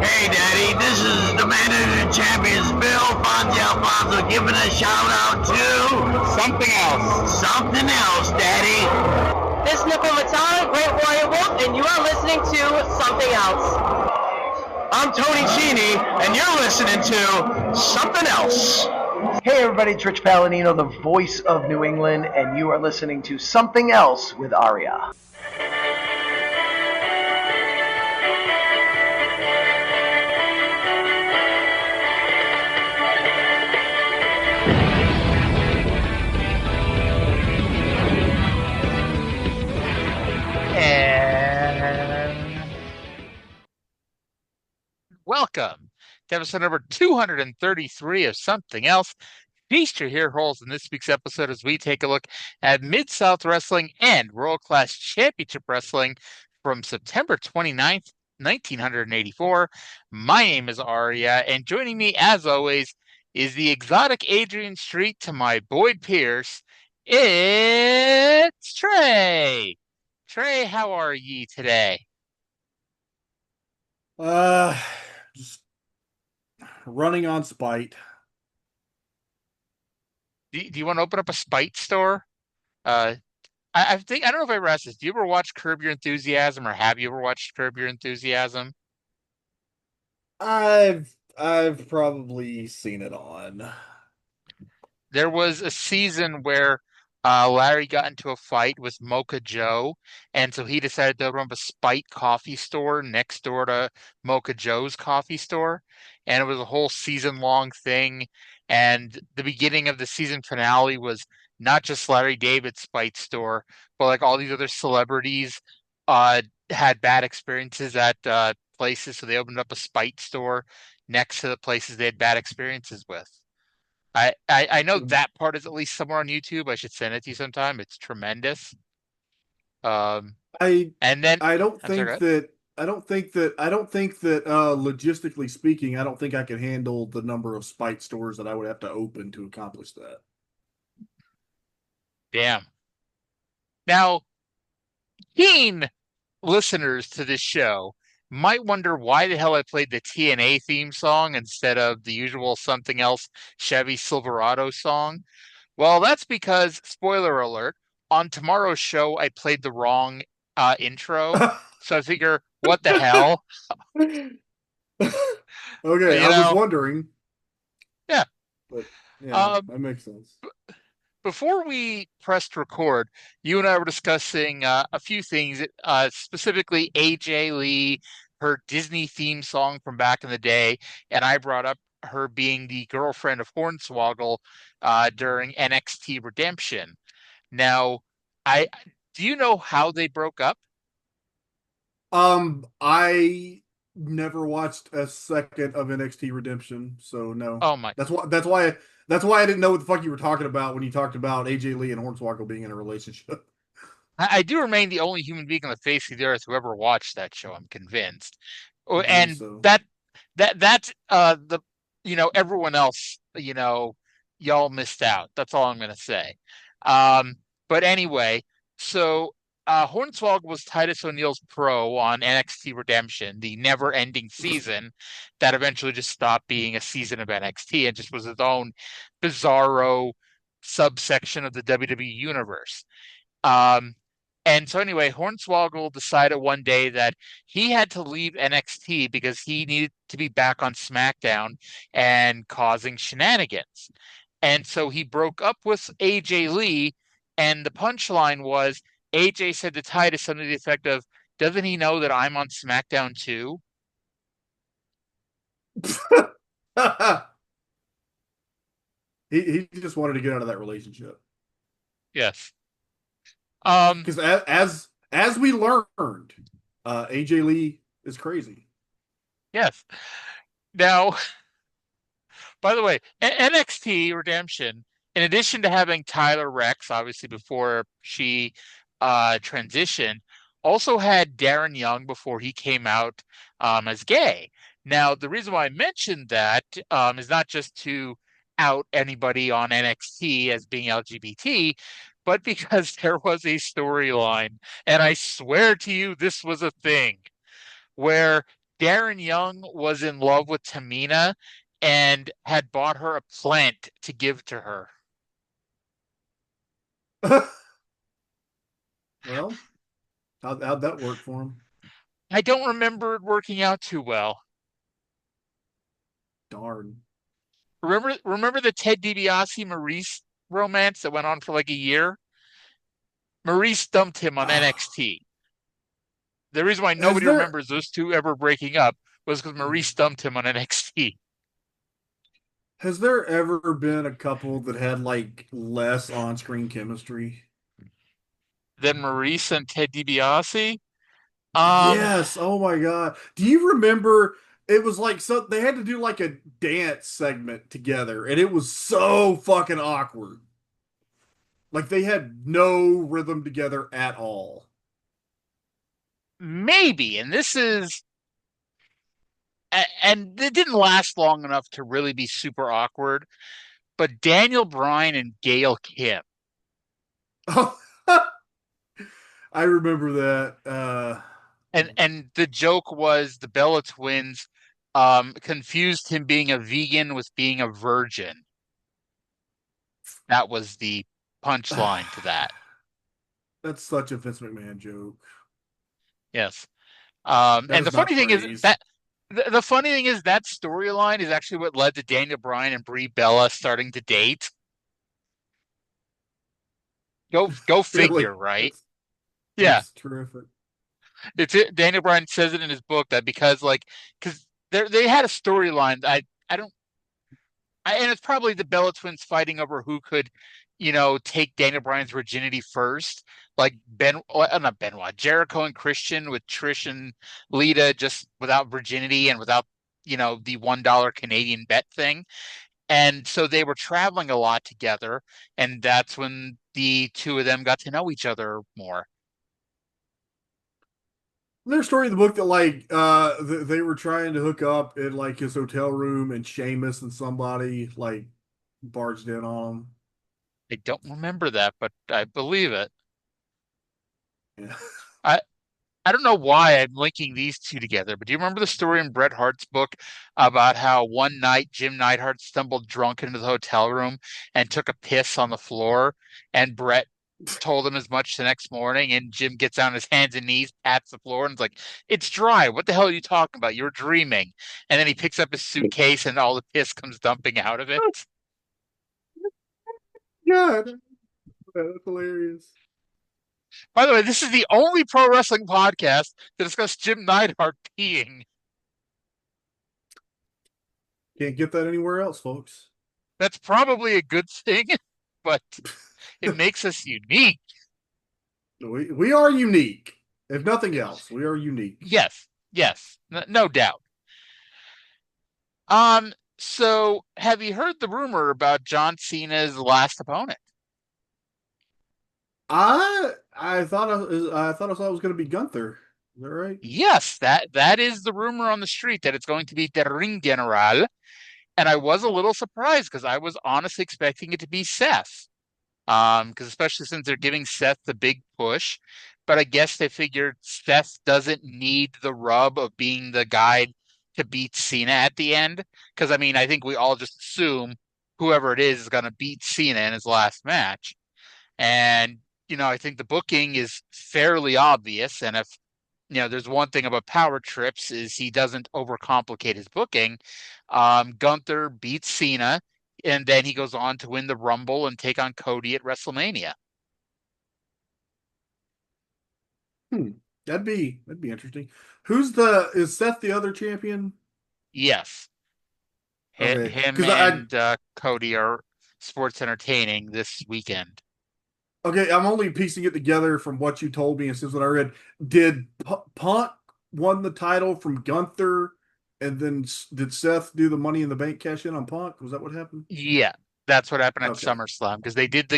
Hey, Daddy, this is the man of the champions, Bill Fonzie Alfonso, giving a shout out to Something Else. Something Else, Daddy. This is Nicole Matara, Great Warrior Wolf, and you are listening to Something Else. I'm Tony Cini, and you're listening to Something Else. Hey everybody, it's Rich Palladino, the voice of New England, and you are listening to Something Else with Arya. Welcome to episode number 233 of Something Else. Feast your ear holes in this week's episode as we take a look at Mid-South Wrestling and World Class Championship Wrestling from September 29th, 1984. My name is Arya, and joining me, as always, is the exotic Adrian Street to my Boyd Pierce. It's Trae. Trae, how are ye today? Just running on spite. Do you want to open up a spite store? I don't know if I ever asked this. Do you ever watch Curb Your Enthusiasm, or have you ever watched Curb Your Enthusiasm? I've probably seen it on. There was a season where Larry got into a fight with Mocha Joe, and so he decided to open up a spite coffee store next door to Mocha Joe's coffee store, and it was a whole season-long thing. And the beginning of the season finale was not just Larry David's spite store, but like all these other celebrities had bad experiences at places, so they opened up a spite store next to the places they had bad experiences with. I know that part is at least somewhere on YouTube. I should send it to you sometime. It's tremendous. And then I don't think that logistically speaking, I don't think I can handle the number of spite stores that I would have to open to accomplish that. Damn. Now, keen listeners to this show might wonder why the hell I played the TNA theme song instead of the usual Something Else Chevy Silverado song. Well, that's because, spoiler alert, on tomorrow's show, I played the wrong intro. So I figure, what the hell? Okay, I was wondering. Yeah. But yeah, that makes sense. Before we pressed record, you and I were discussing a few things, specifically AJ Lee, her Disney theme song from back in the day, and I brought up her being the girlfriend of Hornswoggle during NXT Redemption. Now, do you know how they broke up? I never watched a second of NXT Redemption, so no. Oh my! That's why I didn't know what the fuck you were talking about when you talked about AJ Lee and Hornswoggle being in a relationship. I do remain the only human being on the face of the earth who ever watched that show. I'm convinced, and so. that's everyone else, y'all missed out. That's all I'm gonna say. But anyway, so Hornswoggle was Titus O'Neil's pro on NXT Redemption, the never-ending season that eventually just stopped being a season of NXT and just was its own bizarro subsection of the WWE universe. And so anyway, Hornswoggle decided one day that he had to leave NXT because he needed to be back on SmackDown and causing shenanigans. And so he broke up with AJ Lee, and the punchline was AJ said to Titus something to the effect of, "Doesn't he know that I'm on SmackDown too?" He just wanted to get out of that relationship. Yes. Because as we learned, AJ Lee is crazy. Yes. Now, by the way, NXT Redemption, in addition to having Tyler Rex, obviously before she transitioned, also had Darren Young before he came out as gay. Now, the reason why I mentioned that is not just to out anybody on NXT as being LGBT, but because there was a storyline, and I swear to you this was a thing, where Darren Young was in love with Tamina and had bought her a plant to give to her. Well, how'd that work for him? I don't remember it working out too well. Darn. Remember the Ted DiBiase Maryse romance that went on for like a year? Maryse dumped him on NXT. The reason why nobody remembers those two ever breaking up was because Maryse dumped him on NXT. Has there ever been a couple that had like less on-screen chemistry? Then Maryse and Ted DiBiase. Yes. Oh my God. Do you remember? It was like so they had to do like a dance segment together, and it was so fucking awkward. Like they had no rhythm together at all. Maybe, and and it didn't last long enough to really be super awkward. But Daniel Bryan and Gail Kim. Oh, I remember that. And the joke was the Bella twins confused him being a vegan with being a virgin. That was the punchline to that. That's such a Vince McMahon joke. Yes. That And the is not funny thing is praise. that the funny thing is that storyline is actually what led to Daniel Bryan and Brie Bella starting to date. Go figure, Really? right? Yeah. That's terrific. Daniel Bryan says it in his book that because they had a storyline. I don't and it's probably the Bella twins fighting over who could, take Daniel Bryan's virginity first. Like not Benoit, Jericho and Christian with Trish and Lita just without virginity and without, the $1 Canadian bet thing. And so they were traveling a lot together, and that's when the two of them got to know each other more. There's a story in the book that like they were trying to hook up in like his hotel room, and Sheamus and somebody like barged in on him. I don't remember that, but I believe it. Yeah. I I don't know why I'm linking these two together, but do you remember the story in Bret Hart's book about how one night Jim Neidhart stumbled drunk into the hotel room and took a piss on the floor, and Bret told him as much the next morning, and Jim gets on his hands and knees, pats the floor, and is like, "It's dry. What the hell are you talking about? You're dreaming." And then he picks up his suitcase, and all the piss comes dumping out of it. Yeah, that's hilarious. By the way, this is the only pro wrestling podcast to discuss Jim Neidhart peeing. Can't get that anywhere else, folks. That's probably a good thing, but it makes us unique. We are unique. If nothing else, we are unique. Yes, no doubt. So have you heard the rumor about John Cena's last opponent? I thought I thought it was going to be Gunther. Is that right? Yes, that is the rumor on the street that it's going to be the Ring General, and I was a little surprised because I was honestly expecting it to be Seth. Because especially since they're giving Seth the big push, but I guess they figured Seth doesn't need the rub of being the guy to beat Cena at the end. Because I mean, I think we all just assume whoever it is going to beat Cena in his last match. And, I think the booking is fairly obvious. And if, there's one thing about power trips is he doesn't overcomplicate his booking. Gunther beats Cena, and then he goes on to win the Rumble and take on Cody at WrestleMania. That'd be interesting. Is Seth the other champion? Yes. Okay. Him and Cody are sports entertaining this weekend. Okay, I'm only piecing it together from what you told me and since what I read. Did Punk won the title from Gunther, and then did Seth do the Money in the Bank cash in on Punk? Was that what happened? Yeah, that's what happened at SummerSlam because they did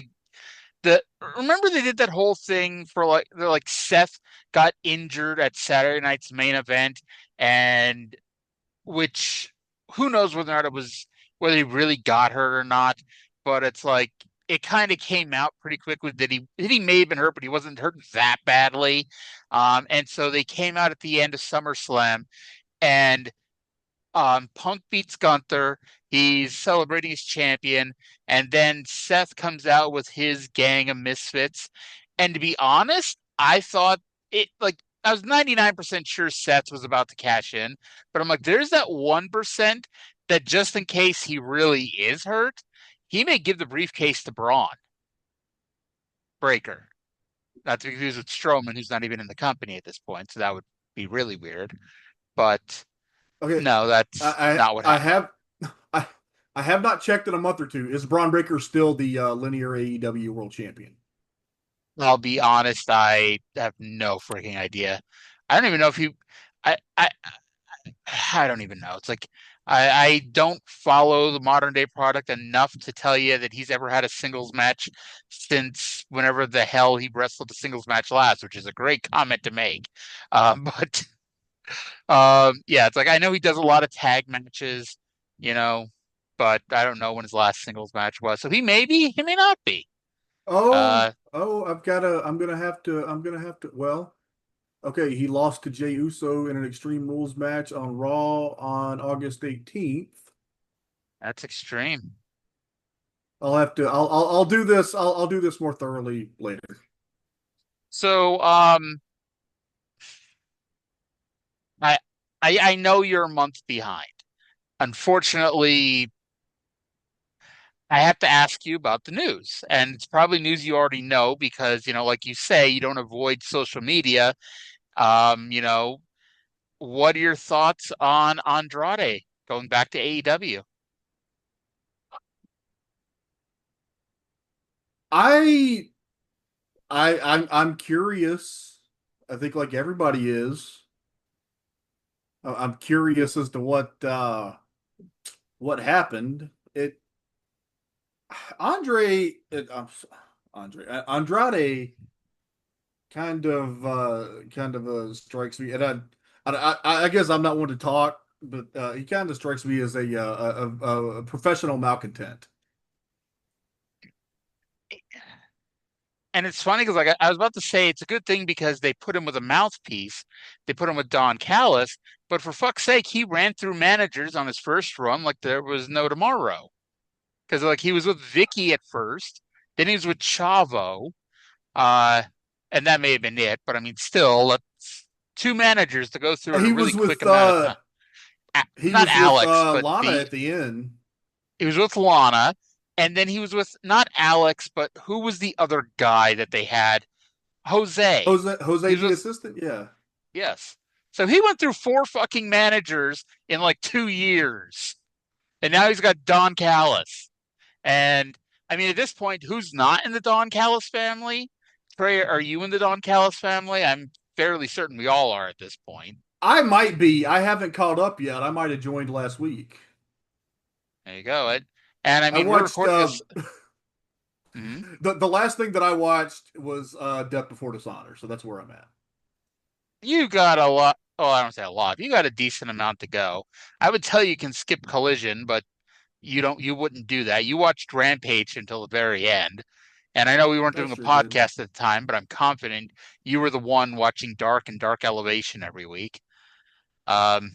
remember they did that whole thing for like Seth got injured at Saturday night's main event, and which who knows whether or not whether he really got hurt or not, but it's like it kind of came out pretty quickly that he may have been hurt, but he wasn't hurt that badly. And so they came out at the end of SummerSlam, and Punk beats Gunther. He's celebrating his champion, and then Seth comes out with his gang of misfits. And to be honest, I thought it like I was 99% sure Seth was about to cash in, but I'm like, there's that 1% that just in case he really is hurt, he may give the briefcase to Braun Breaker. Not to be confused with Strowman, who's not even in the company at this point, so that would be really weird. But Okay, no, that's not what happened. I have not checked in a month or two. Is Braun Breaker still the linear AEW World Champion? I'll be honest, I have no freaking idea. I don't even know if he I don't even know. It's like I don't follow the modern day product enough to tell you that he's ever had a singles match since whenever the hell he wrestled a singles match last, which is a great comment to make. But yeah, it's like I know he does a lot of tag matches, you know, but I don't know when his last singles match was. So he may be, he may not be. I'm gonna have to. Well, okay, he lost to Jey Uso in an Extreme Rules match on Raw on August 18th. That's extreme. I'll have to. I'll do this. I'll do this more thoroughly later. So I I know you're a month behind. Unfortunately, I have to ask you about the news. And it's probably news you already know because, like you say, you don't avoid social media. Um, you know, what are your thoughts on Andrade going back to AEW? I I'm curious. I think like everybody is. I'm curious as to what happened. It Andre it, Andre Andrade kind of strikes me, and I guess I'm not one to talk, but he kind of strikes me as a professional malcontent. And it's funny because, like I was about to say, it's a good thing because they put him with a mouthpiece. They put him with Don Callis, but for fuck's sake, he ran through managers on his first run like there was no tomorrow. Because like he was with Vicky at first, then he was with Chavo, uh, and that may have been it. But I mean, still, that's two managers to go through in a He really was quick with amount of time. he Not was with Alex, but Lana the at the end. he was with Lana, and then he was with not Alex, but who was the other guy that they had? Jose. Jose He was the with assistant, yeah. Yes. So he went through four fucking managers in like 2 years. And now he's got Don Callis. And I mean, at this point, who's not in the Don Callis family? Trey, are you in the Don Callis family? I'm fairly certain we all are at this point. I might be. I haven't caught up yet. I might have joined last week. There you go. And I I mean, we're watched recording this. Mhm. the last thing that I watched was Death Before Dishonor, so that's where I'm at. You got a lot. Oh, I don't say a lot. You got a decent amount to go. I would tell you can skip Collision, but you wouldn't do that. You watched Rampage until the very end. And I know we weren't I doing a sure did. podcast at the time, but I'm confident you were the one watching Dark and Dark Elevation every week. Um,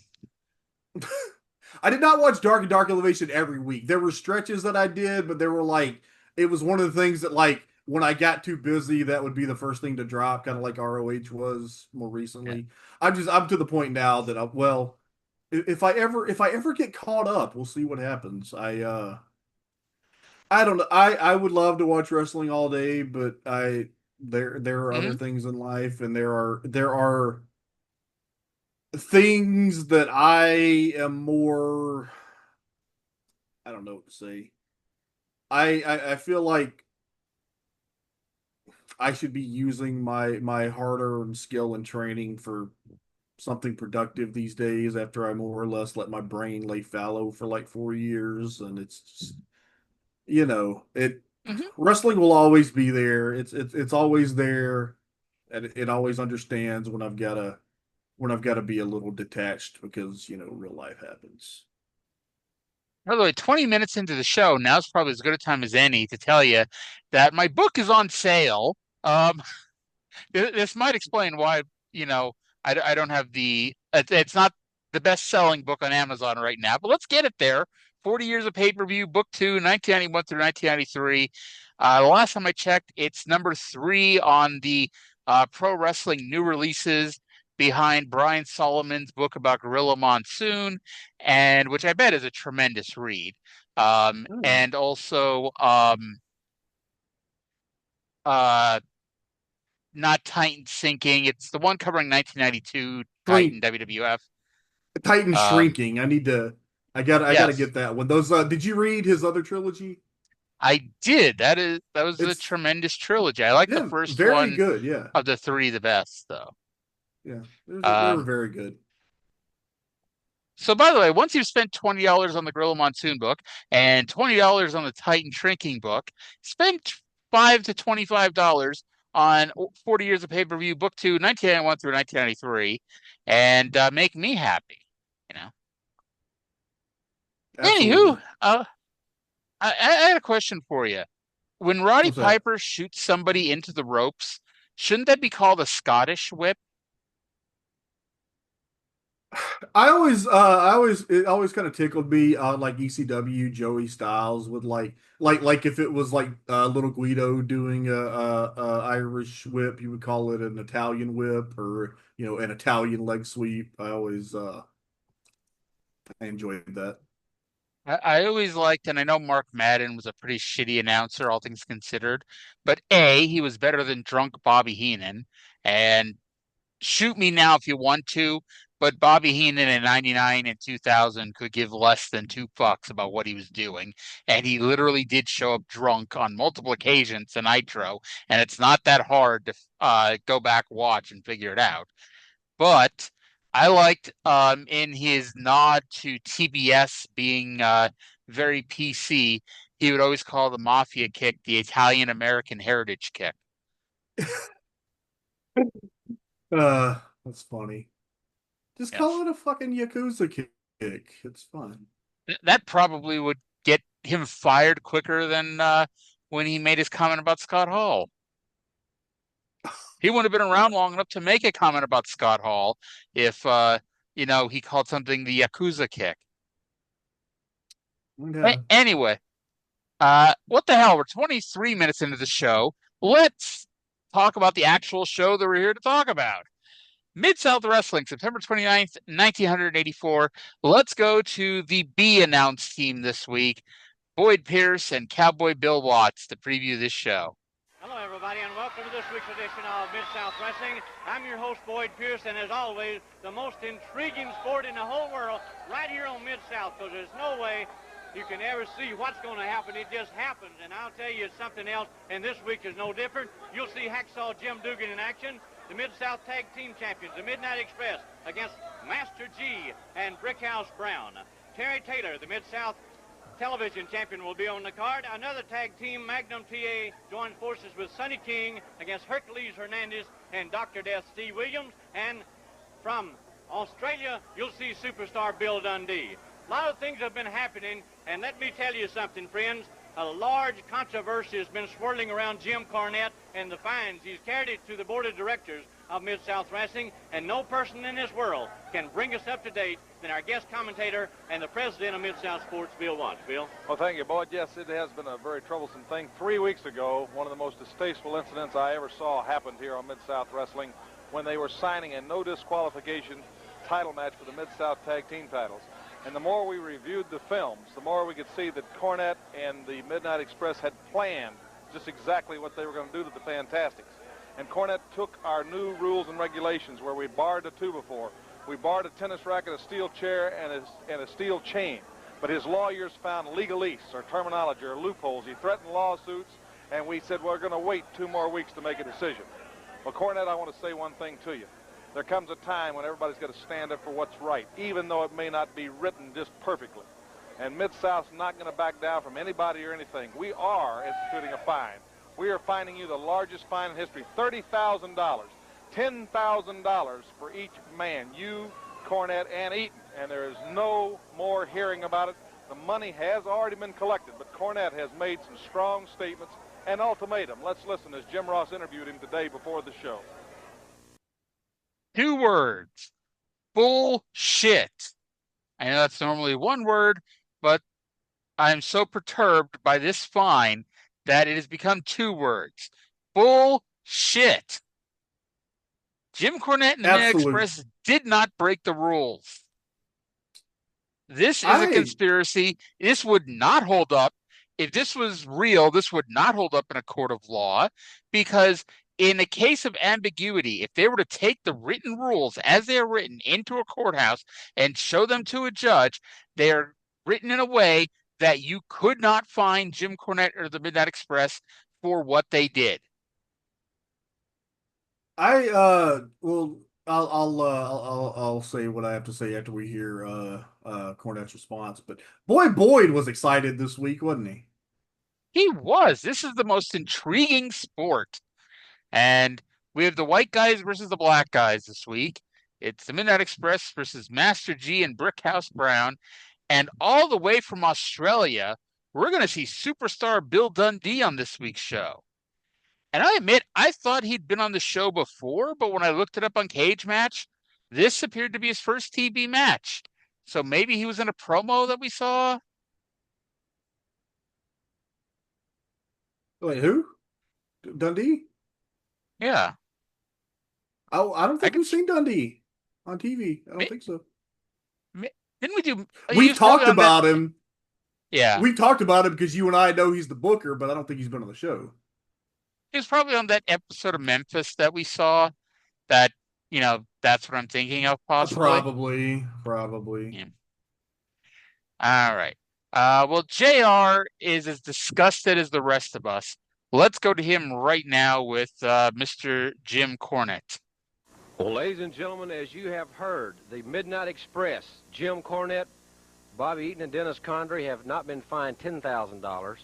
I did not watch Dark and Dark Elevation every week. There were stretches that I did, but there were like it was one of the things that like when I got too busy, that would be the first thing to drop, kind of like ROH was more yeah. recently. I'm to the point now that if I ever get caught up, we'll see what happens. I don't know. I would love to watch wrestling all day, but there are other Mhm. things in life, and there are things that I am more. I don't know what to say. I feel like I should be using my hard-earned skill and training for something productive these days after I more or less let my brain lay fallow for like 4 years, and it's just, it Mhm. wrestling will always be there. It's always there, and it always understands when I've got to be a little detached because real life happens. By the way, 20 minutes into the show, now's probably as good a time as any to tell you that my book is on sale. Um, this might explain why, I don't have it's not the best-selling book on Amazon right now. But let's get it there. 40 Years of Pay-Per-View, Book 2, 1991 through 1993. The last time I checked, it's number 3 on the Pro Wrestling New Releases, behind Brian Solomon's book about Gorilla Monsoon, and which I bet is a tremendous read. And also not Titan Sinking. It's the one covering 1992 Titan WWF. Titan Shrinking. I gotta get that one. Those did you read his other trilogy? I did. That was a tremendous trilogy. I like the first one good, yeah. of the 3 the best, though. Yeah, they were very good. So, by the way, once you've spent $20 on the Gorilla Monsoon book and $20 on the Titan Shrinking book, spend $5 to $25 on 40 Years of Pay-Per-View, Book 2, 1991 through 1993, and make me happy, Absolutely. Anywho, I had a question for you. When Roddy Piper shoots somebody into the ropes, shouldn't that be called a Scottish whip? It always kind of tickled me on like ECW Joey Styles with like if it was like Little Guido doing a Irish whip, you would call it an Italian whip, or an Italian leg sweep. I enjoyed that. I always liked, and I know Mark Madden was a pretty shitty announcer, all things considered, but he was better than drunk Bobby Heenan, and shoot me now if you want to, but Bobby Heenan in 99 and 2000 could give less than 2 fucks about what he was doing, and he literally did show up drunk on multiple occasions to Nitro, and it's not that hard to go back, watch, and figure it out. But I liked in his nod to TBS being very PC, he would always call the Mafia kick the Italian American Heritage kick. That's funny. Just call it a fucking Yakuza kick. It's fun. That probably would get him fired quicker than when he made his comment about Scott Hall. He wouldn't have been around long enough to make a comment about Scott Hall if, he called something the Yakuza kick. Okay. Anyway, what the hell? We're 23 minutes into the show. Let's talk about the actual show that we're here to talk about. Mid-South Wrestling, September 29th, 1984. Let's go to the B-announced team this week. Boyd Pierce and Cowboy Bill Watts to preview this show. Hello, everybody, and welcome to this week's edition of Mid-South Wrestling. I'm your host, Boyd Pierce, and as always, the most intriguing sport in the whole world right here on Mid-South, because there's no way you can ever see what's going to happen. It just happens, and I'll tell you it's something else, and this week is no different. You'll see Hacksaw Jim Dugan in action, the Mid-South Tag Team Champions, the Midnight Express, against Master G and Brickhouse Brown. Terry Taylor, the Mid-South Television Champion, will be on the card. Another tag team, Magnum TA, joins forces with Sonny King against Hercules Hernandez and Dr. Death Steve Williams. And from Australia, you'll see superstar Bill Dundee. A lot of things have been happening, and let me tell you something, friends. A large controversy has been swirling around Jim Cornette and the fines. He's carried it to the board of directors of Mid-South Wrestling, and no person in this world can bring us up to date than our guest commentator and the president of Mid-South Sports, Bill Watts. Bill? Well, thank you, Boyd. Yes, it has been a very troublesome thing. 3 weeks ago, one of the most distasteful incidents I ever saw happened here on Mid-South Wrestling when they were signing a no disqualification title match for the Mid-South Tag Team titles. And the more we reviewed the films, the more we could see that Cornette and the Midnight Express had planned just exactly what they were going to do to the Fantastics. And Cornette took our new rules and regulations where we barred the 2 before. We barred a tennis racket, a steel chair, and a steel chain. But his lawyers found legalese, or terminology, or loopholes. He threatened lawsuits, and we said, we're going to wait 2 more weeks to make a decision. Well, Cornette, I want to say one thing to you. There comes a time when everybody's got to stand up for what's right, even though it may not be written just perfectly. And Mid-South's not going to back down from anybody or anything. We are instituting a fine. We are fining you the largest fine in history, $30,000, $10,000 for each man, you, Cornette, and Eaton. And there is no more hearing about it. The money has already been collected, but Cornette has made some strong statements and ultimatum. Let's listen as Jim Ross interviewed him today before the show. 2 words. Bullshit. I know that's normally one word, but I'm so perturbed by this fine that it has become two words. Bullshit. Jim Cornette and the Midnight Express did not break the rules. This is a conspiracy. This would not hold up. If this was real, this would not hold up in a court of law, because in a case of ambiguity, if they were to take the written rules as they are written into a courthouse and show them to a judge, they are written in a way that you could not find Jim Cornette or the Midnight Express for what they did. I'll say what I have to say after we hear Cornette's response. But Boyd was excited this week, wasn't he? He was. This is the most intriguing sport. And we have the white guys versus the black guys this week. It's the Midnight Express versus Master G and Brickhouse Brown. And all the way from Australia, we're going to see superstar Bill Dundee on this week's show. And I admit, I thought he'd been on the show before, but when I looked it up on Cage Match, this appeared to be his first TV match. So maybe he was in a promo that we saw. Wait, who? Dundee? Yeah. Oh, I don't think we've seen Dundee on TV. I don't think so. Didn't we do? We talked about him. Yeah. We talked about him because you and I know he's the booker, but I don't think he's been on the show. He was probably on that episode of Memphis that we saw. That, that's what I'm thinking of, possibly. Probably. Yeah. All right. Well, JR is as disgusted as the rest of us. Let's go to him right now with Mr. Jim Cornette. Well, ladies and gentlemen, as you have heard, the Midnight Express, Jim Cornette, Bobby Eaton, and Dennis Condrey have not been fined $10,000,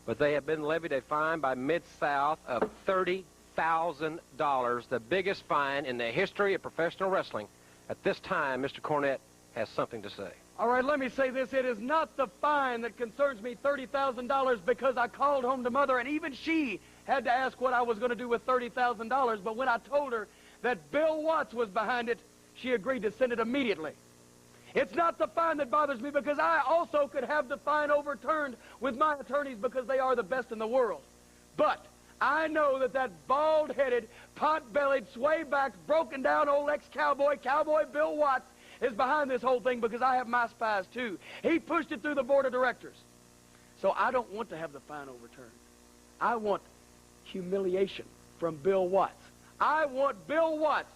but they have been levied a fine by Mid-South of $30,000, the biggest fine in the history of professional wrestling. At this time, Mr. Cornette has something to say. All right, let me say this. It is not the fine that concerns me, $30,000, because I called home to Mother, and even she had to ask what I was going to do with $30,000. But when I told her that Bill Watts was behind it, she agreed to send it immediately. It's not the fine that bothers me, because I also could have the fine overturned with my attorneys, because they are the best in the world. But I know that bald-headed, pot-bellied, sway-backed, broken-down old ex-cowboy, Cowboy Bill Watts, is behind this whole thing, because I have my spies too. He pushed it through the board of directors. So I don't want to have the fine overturned. I want humiliation from Bill Watts. I want Bill Watts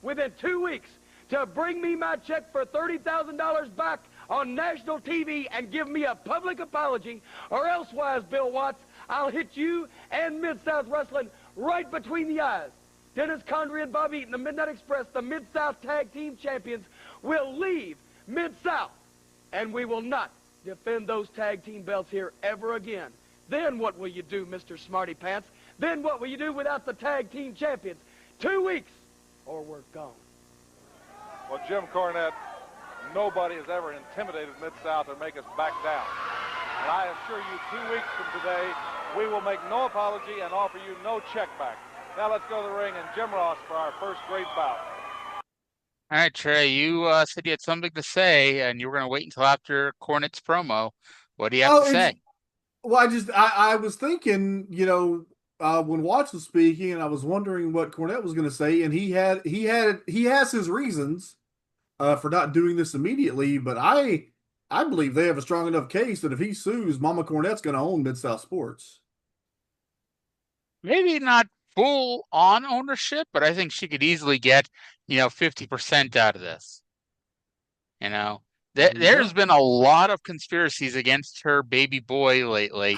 within 2 weeks to bring me my check for $30,000 back on national TV and give me a public apology, or elsewise, Bill Watts, I'll hit you and Mid-South Wrestling right between the eyes. Dennis Condrey and Bobby Eaton, the Midnight Express, the Mid-South Tag Team Champions, will leave Mid-South, and we will not defend those tag team belts here ever again. Then what will you do, Mr. Smarty Pants? Then what will you do without the tag team champions? 2 weeks, or we're gone. Well, Jim Cornette, nobody has ever intimidated Mid-South or make us back down. And I assure you, 2 weeks from today, we will make no apology and offer you no check back. Now let's go to the ring and Jim Ross for our first great bout. All right, Trey, you said you had something to say, and you were going to wait until after Cornette's promo. What do you have to say? Well, I was thinking, when Watts was speaking, and I was wondering what Cornette was going to say, and he has his reasons for not doing this immediately, but I believe they have a strong enough case that if he sues, Mama Cornette's going to own Mid-South Sports. Maybe not full on ownership, but I think she could easily get 50% out of this. There's been a lot of conspiracies against her baby boy lately.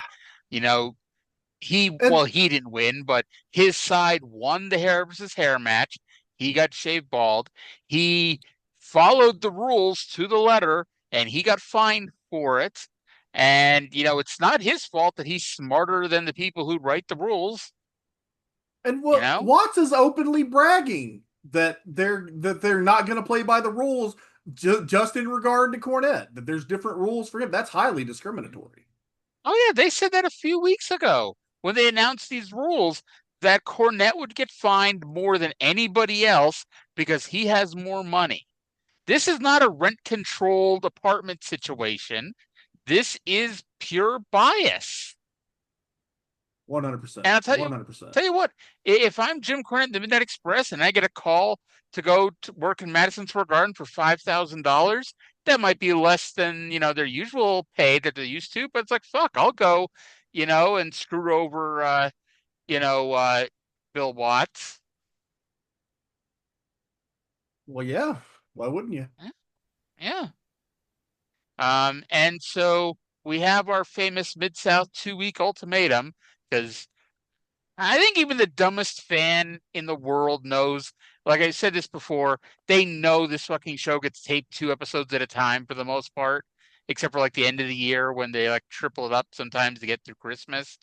He didn't win, but his side won the hair versus hair match. He got shaved bald. He followed the rules to the letter, and he got fined for it. And it's not his fault that he's smarter than the people who write the rules. And Watts is openly bragging that they're not going to play by the rules just in regard to Cornette, that there's different rules for him. That's highly discriminatory. Oh, yeah, they said that a few weeks ago when they announced these rules, that Cornette would get fined more than anybody else because he has more money. This is not a rent-controlled apartment situation. This is pure bias. 100%. And I'll tell you, 100%. tell you what, if I'm Jim Cornette in the Midnight Express and I get a call to go to work in Madison Square Garden for $5,000, that might be less than, their usual pay that they're used to, but it's like, fuck, I'll go, and screw over, Bill Watts. Well, yeah. Why wouldn't you? Yeah. And so we have our famous Mid-South 2-week ultimatum, because I think even the dumbest fan in the world knows, like I said this before, they know this fucking show gets taped 2 episodes at a time for the most part, except for like the end of the year when they like triple it up sometimes to get through Christmas.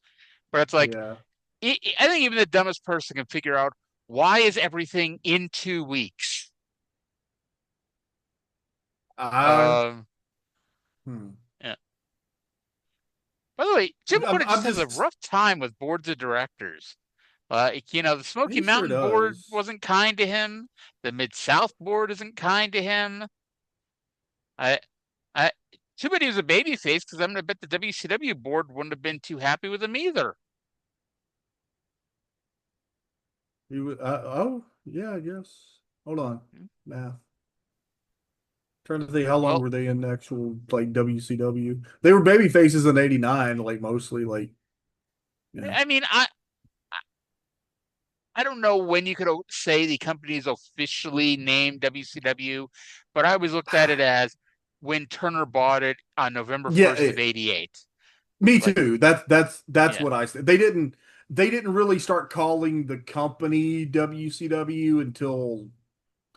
But it's like, Yeah. I think even the dumbest person can figure out, why is everything in 2 weeks? Yeah. By the way, Jim I'm Cornette just has a rough time with boards of directors. The Smoky Mountain board wasn't kind to him. The Mid-South board isn't kind to him. Too bad he was a babyface, because I'm going to bet the WCW board wouldn't have been too happy with him either. He was, oh, yeah, I guess. Hold on. Math. Trying to think, how long were they in actual like WCW? They were baby faces in '89, like mostly like. Yeah. I mean, I don't know when you could say the company is officially named WCW, but I always looked at it as when Turner bought it on November 1st of '88. Me too. That's what I said. They didn't really start calling the company WCW until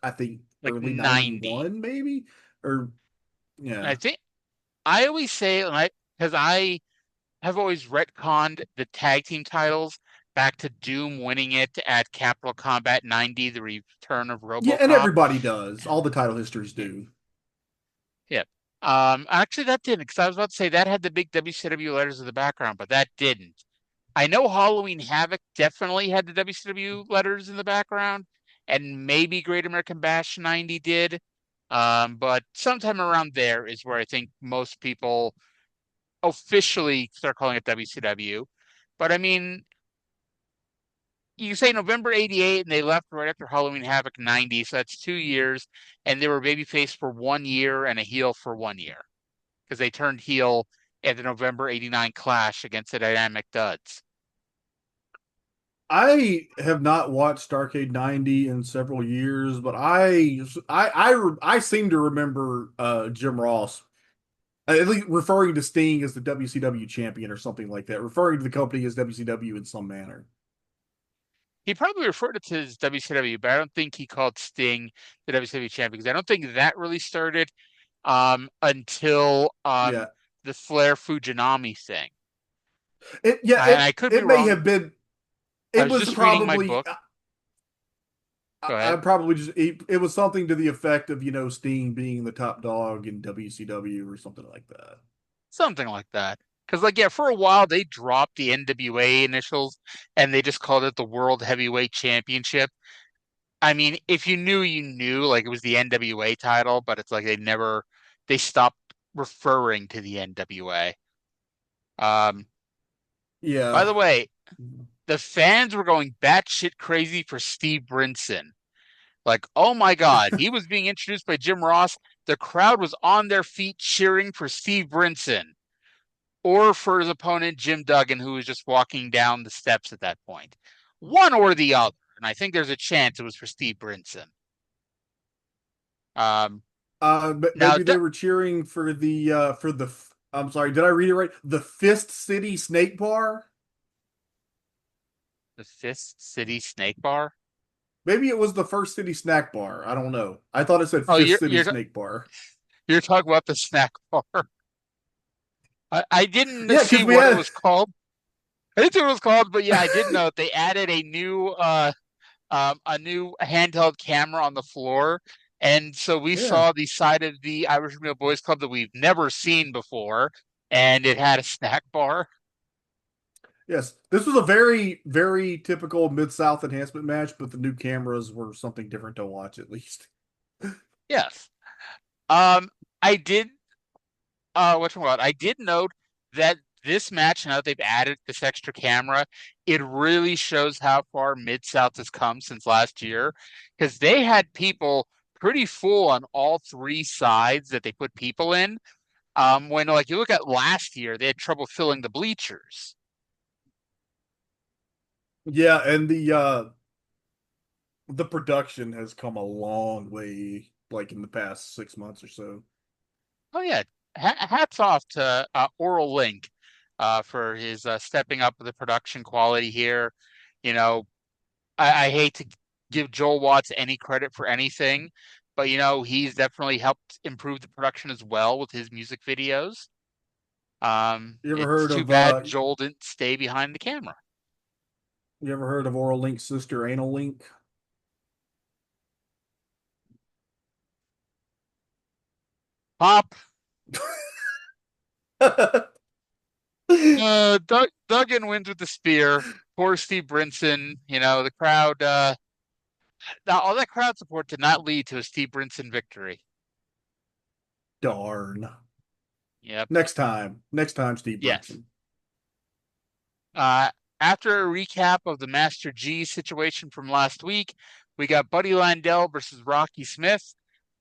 I think like early 91, maybe, or yeah. I think I always say, because I have always retconned the tag team titles back to Doom winning it at Capital Combat 90, the return of RoboCop. Yeah, and everybody does. All the title histories do. Yeah. Actually, that didn't, because I was about to say that had the big WCW letters in the background, but that didn't. I know Halloween Havoc definitely had the WCW letters in the background, and maybe Great American Bash 90 did. But sometime around there is where I think most people officially start calling it WCW. But I mean, you say November '88, and they left right after Halloween Havoc 90, so that's 2 years, and they were babyface for 1 year and a heel for 1 year, because they turned heel at the November '89 Clash against the Dynamic Duds. I have not watched Starrcade 90 in several years, but I seem to remember Jim Ross at least referring to Sting as the WCW champion or something like that, referring to the company as WCW in some manner. He probably referred it to as WCW, but I don't think he called Sting the WCW champion, because I don't think that really started until the Flair Fujinami thing. I could be wrong. May have been. It was just probably, reading my book. I probably just it was something to the effect of Sting being the top dog in WCW or something like that. Something like that. Because for a while they dropped the NWA initials and they just called it the World Heavyweight Championship. I mean, if you knew, you knew, like it was the NWA title, but it's like they stopped referring to the NWA. Yeah. By the way, the fans were going batshit crazy for Steve Brinson. Like, oh my God, he was being introduced by Jim Ross. The crowd was on their feet cheering for Steve Brinson, or for his opponent, Jim Duggan, who was just walking down the steps at that point. One or the other. And I think there's a chance it was for Steve Brinson. But maybe they were cheering for the I'm sorry, did I read it right? The Fist City Snake Bar? The Fist City Snake Bar? Maybe it was the First City Snack Bar. I don't know. I thought it said Fist City Snake Bar. You're talking about the snack bar. I didn't see what it was called. I didn't see what it was called, but yeah, I did know they added a new handheld camera on the floor. And so we saw the side of the Irish Meal Boys Club that we've never seen before, and it had a snack bar. Yes, this was a very, very typical Mid-South enhancement match, but the new cameras were something different to watch, at least. Yes. I did I did note that this match, now that they've added this extra camera, it really shows how far Mid-South has come since last year. Because they had people pretty full on all three sides that they put people in. When like you look at last year, they had trouble filling the bleachers. Yeah, and the production has come a long way, like in the past 6 months or so. Oh yeah, hats off to Oral Link for his stepping up with the production quality here. You know, I hate to give Joel Watts any credit for anything, but he's definitely helped improve the production as well with his music videos. You ever It's heard too of bad Joel didn't stay behind the camera. you ever heard of Oral Link's sister, Anal Link? Pop, Duggan wins with the spear. Poor Steve Brinson. The crowd. All that crowd support did not lead to a Steve Brinson victory. Darn. Yep. Next time, Steve Yes. Brinson. After a recap of the Master G situation from last week, we got Buddy Landel versus Rocky Smith.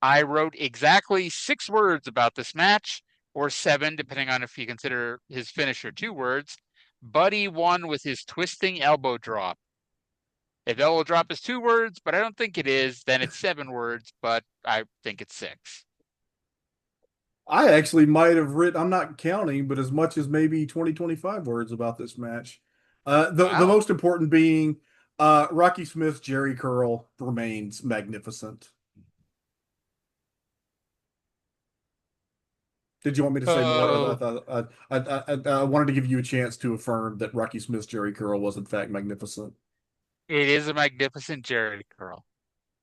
I wrote exactly 6 words about this match, or 7, depending on if you consider his finisher 2 words. Buddy won with his twisting elbow drop. If elbow drop is 2 words, but I don't think it is, then it's 7 words, but I think it's 6. I actually might have written, I'm not counting, but as much as maybe 20, 25 words about this match. The most important being Rocky Smith's Jerry curl remains magnificent. Did you want me to say more? I wanted to give you a chance to affirm that Rocky Smith's Jerry curl was in fact magnificent. It is a magnificent Jerry curl.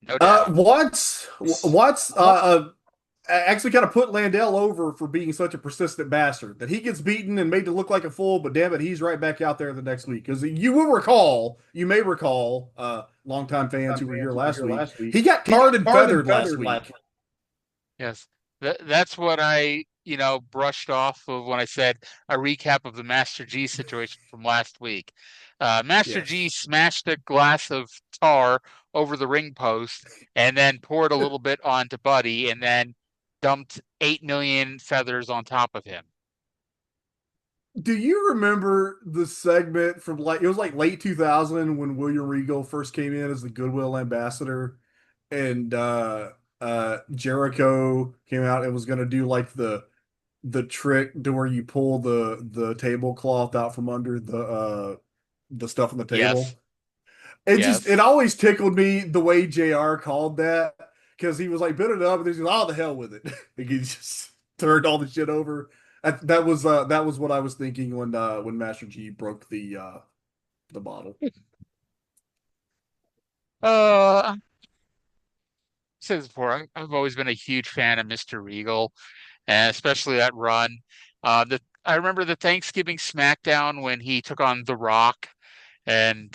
No doubt. Watts actually kind of put Landell over for being such a persistent bastard that he gets beaten and made to look like a fool, but damn it, he's right back out there the next week. Because you may recall, longtime fans who were here last week, he got tarred and feathered last week. Yes, that's what I brushed off of when I said a recap of the Master G situation from last week. Master G smashed a glass of tar over the ring post and then poured a little bit onto Buddy and then dumped 8 million feathers on top of him. Do you remember the segment from it was like late 2000 when William Regal first came in as the Goodwill ambassador and Jericho came out and was going to do like the trick to where you pull the tablecloth out from under the stuff on the table. Yes. It always tickled me the way JR called that. Because he was like, bit it up, and he's like, oh, the hell with it. He just turned all the shit over. That was what I was thinking when Master G broke the bottle. Said this before, I've always been a huge fan of Mr. Regal, and especially that run. I remember the Thanksgiving SmackDown when he took on The Rock, and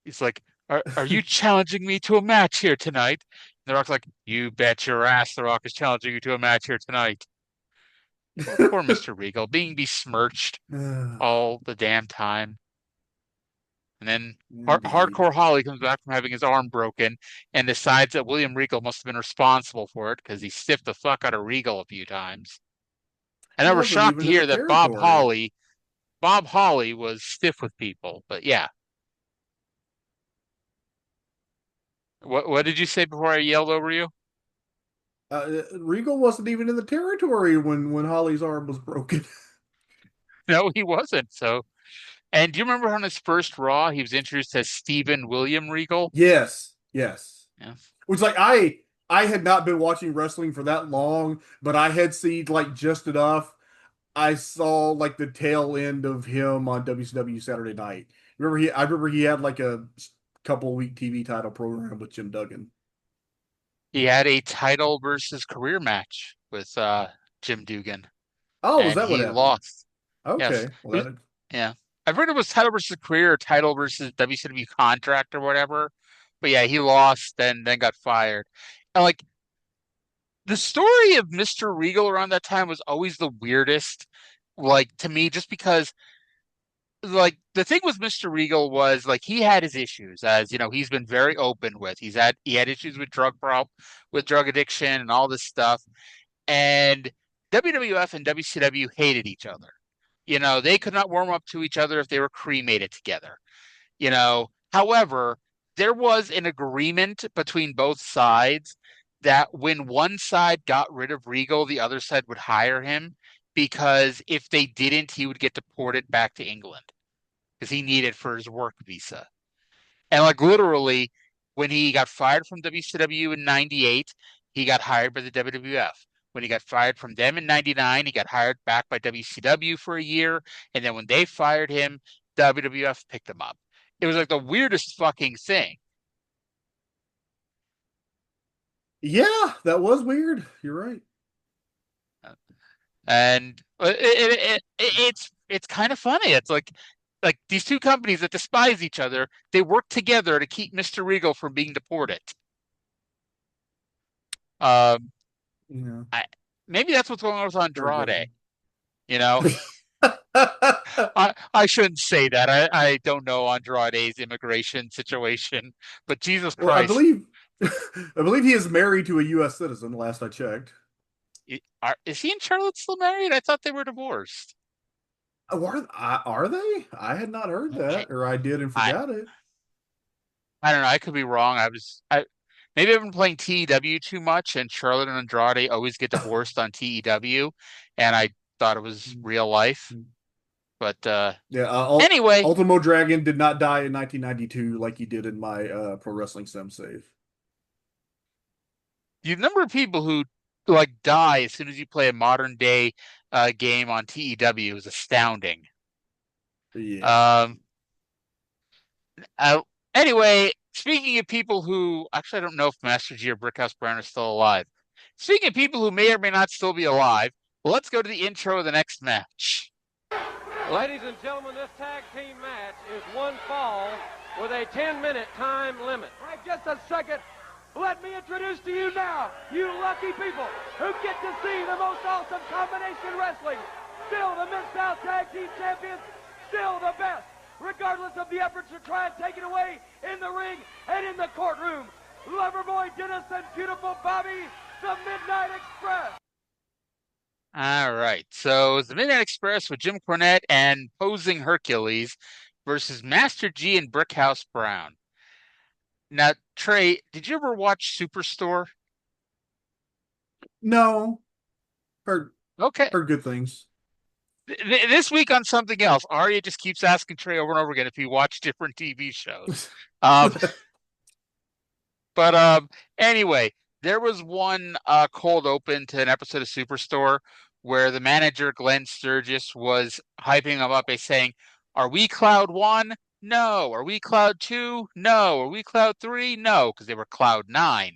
he's like, "Are you challenging me to a match here tonight?" The Rock's like, "You bet your ass The Rock is challenging you to a match here tonight." Poor Mr. Regal, being besmirched all the damn time. And then Hardcore Holly comes back from having his arm broken and decides that William Regal must have been responsible for it because he stiffed the fuck out of Regal a few times. And I was shocked to hear that Bob Holly was stiff with people, but yeah. What did you say before I yelled over you? Regal wasn't even in the territory when Holly's arm was broken. No, he wasn't. So, and do you remember on his first Raw, he was introduced as Stephen William Regal? Yes. Yeah. Which like I had not been watching wrestling for that long, but I had seen like just enough. I saw like the tail end of him on WCW Saturday Night. I remember he had like a couple week TV title program with Jim Duggan. He had a title versus career match with Jim Duggan. Oh, was that what happened? He lost. Okay. Yes. Well, yeah. I've heard it was title versus career or title versus WCW contract or whatever. But yeah, he lost and then got fired. And like the story of Mr. Regal around that time was always the weirdest, like to me, just because like the thing with Mr. Regal was like he had his issues, as you know, he's been very open with. He had issues with with drug addiction and all this stuff. And WWF and WCW hated each other. You know, they could not warm up to each other if they were cremated together. You know, however, there was an agreement between both sides that when one side got rid of Regal, the other side would hire him because if they didn't, he would get deported back to England because he needed for his work visa. And like literally, when he got fired from WCW in '98, he got hired by the WWF. When he got fired from them in '99, he got hired back by WCW for a year. And then when they fired him, WWF picked him up. It was like the weirdest fucking thing. Yeah, that was weird. You're right. And it's kind of funny. It's like these two companies that despise each other, they work together to keep Mr. Regal from being deported. Yeah. Maybe that's what's going on with Andrade. You know, I shouldn't say that. I don't know Andrade's immigration situation, but Jesus Christ. Well, I believe he is married to a U.S. citizen. Last I checked. Is he and Charlotte still married? I thought they were divorced. Are they? I had not heard that, or I did and forgot it. I don't know. I could be wrong. Maybe I've been playing TEW too much, and Charlotte and Andrade always get divorced on TEW, and I thought it was real life. But anyway, Ultimo Dragon did not die in 1992 like he did in my Pro Wrestling Sim save. The number of people who like die as soon as you play a modern day game on TEW is astounding. Yeah. Anyway, speaking of people who actually I don't know if Master G or Brickhouse Brown are still alive. Speaking of people who may or may not still be alive, let's go to the intro of the next match. Ladies and gentlemen, this tag team match is one fall with a 10-minute time limit. Right, just a second. Let me introduce to you now, you lucky people who get to see the most awesome combination wrestling. Still the Mid-South Tag Team Champions, still the best, regardless of the efforts to try and take it away in the ring and in the courtroom. Loverboy Dennis and beautiful Bobby, the Midnight Express. All right, so it's the Midnight Express with Jim Cornette and posing Hercules versus Master G and Brickhouse Brown. Now, Trey, did you ever watch Superstore? No. Heard good things. This week on Something Else, Arya just keeps asking Trey over and over again if he watched different TV shows. But anyway, there was one cold open to an episode of Superstore where the manager, Glenn Sturgis, was hyping them up by saying, "Are we Cloud 1? No. Are we Cloud 2? No. Are we Cloud 3? No," because they were Cloud 9.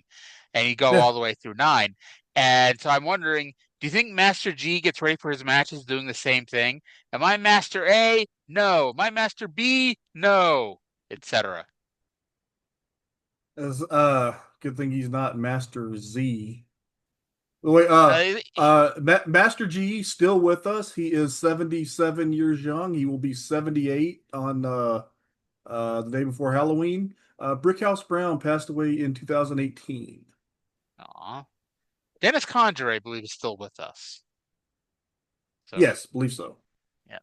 And you go all the way through 9. And so I'm wondering, do you think Master G gets ready for his matches doing the same thing? Am I Master A? No. Am I Master B? No. Etc. Good thing he's not Master Z. Wait, Master G still with us. He is 77 years young. He will be 78 on the day before Halloween. Brickhouse Brown passed away in 2018. Aw. Dennis Condrey, I believe, is still with us. So, yes, believe so. Yeah.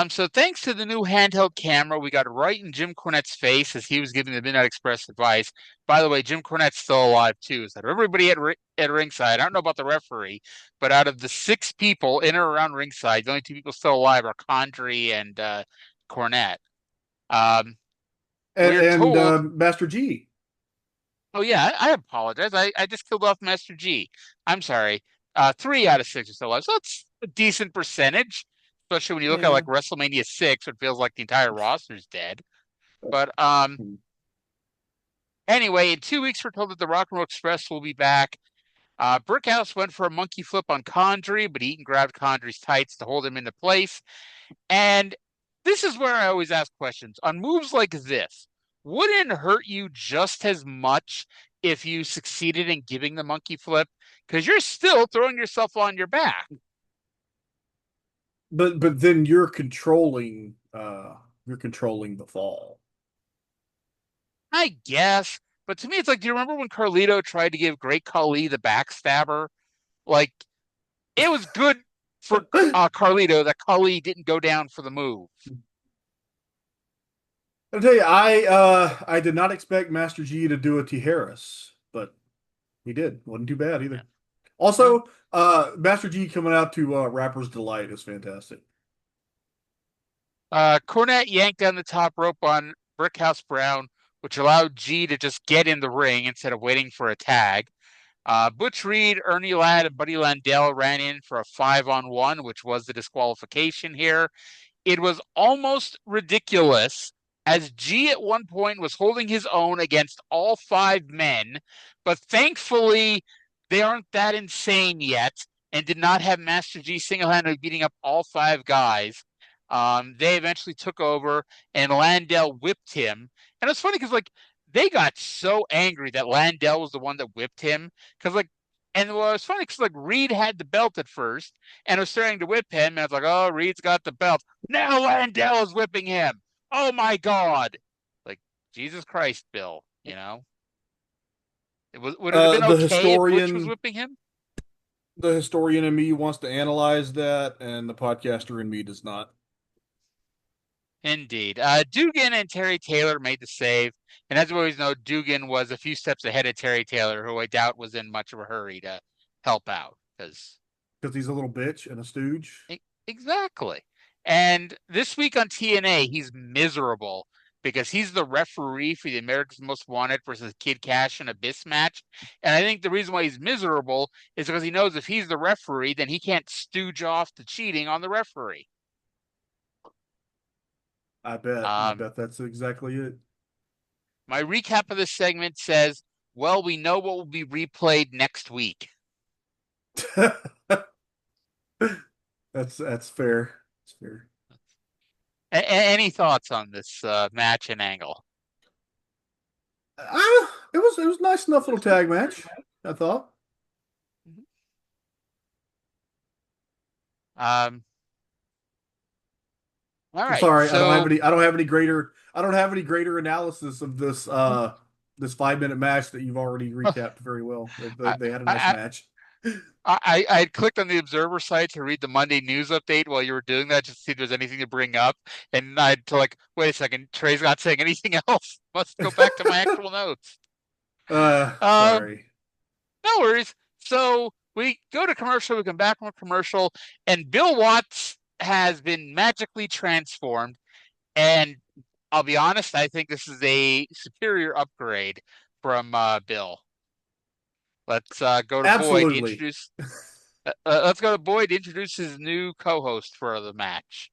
So thanks to the new handheld camera, we got right in Jim Cornette's face as he was giving the Midnight Express advice. By the way, Jim Cornette's still alive too. So everybody at ringside, I don't know about the referee, but out of the 6 people in or around ringside, the only 2 people still alive are Condrey and Cornette. And Master G. Oh yeah, I apologize. I just killed off Master G. I'm sorry. 3 out of 6 are still alive, so that's a decent percentage. Especially when you look at like WrestleMania 6, it feels like the entire roster's dead. But anyway, in 2 weeks, we're told that the Rock and Roll Express will be back. Brickhouse went for a monkey flip on Condrey, but Eaton grabbed Condrey's tights to hold him into place. And this is where I always ask questions. On moves like this, wouldn't hurt you just as much if you succeeded in giving the monkey flip, because you're still throwing yourself on your back. But then you're controlling the fall. I guess. But to me, it's like, do you remember when Carlito tried to give Great Khali the backstabber? Like, it was good for Carlito that Khali didn't go down for the move. I'll tell you, I did not expect Master G to do a Tijeras, but he did. Wasn't too bad either. Also, Master G coming out to Rapper's Delight is fantastic. Cornette yanked down the top rope on Brickhouse Brown, which allowed G to just get in the ring instead of waiting for a tag. Butch Reed, Ernie Ladd, and Buddy Landell ran in for a 5-on-1, which was the disqualification here. It was almost ridiculous, as G at one point was holding his own against all 5 men, but thankfully they aren't that insane yet and did not have Master G single-handedly beating up all 5 guys. They eventually took over, and Landell whipped him. And it's funny because, like, they got so angry that Landell was the one that whipped him. Because, like, and well, it was funny because, like, Reed had the belt at first and was starting to whip him. And I was like, oh, Reed's got the belt. Now Landell is whipping him. Oh, my God. Like, Jesus Christ, Bill, you know? Would it have been okay if Butch was whipping him? The historian in me wants to analyze that, and the podcaster in me does not. Indeed. Dugan and Terry Taylor made the save. And as we always know, Dugan was a few steps ahead of Terry Taylor, who I doubt was in much of a hurry to help out. Because he's a little bitch and a stooge. Exactly. And this week on TNA, he's miserable because he's the referee for the America's Most Wanted versus Kid Cash and Abyss match. And I think the reason why he's miserable is because he knows if he's the referee, then he can't stooge off the cheating on the referee. I bet that's exactly it. My recap of this segment says, well, we know what will be replayed next week. That's fair. That's fair. Any thoughts on this match and angle? It was a nice enough little tag match, I thought. All right. I'm sorry, so, I don't have any greater analysis of this this 5-minute match that you've already recapped very well. They had a nice match. I had clicked on the Observer site to read the Monday news update while you were doing that, just to see if there's anything to bring up. And I had to wait a second, Trey's not saying anything else. Must go back to my actual notes. Sorry. No worries. So we go to commercial, we come back from a commercial, and Bill Watts has been magically transformed. And I'll be honest, I think this is a superior upgrade from Bill. Let's go to Absolutely. Boyd to introduce. Let's go to Boyd to introduce his new co-host for the match.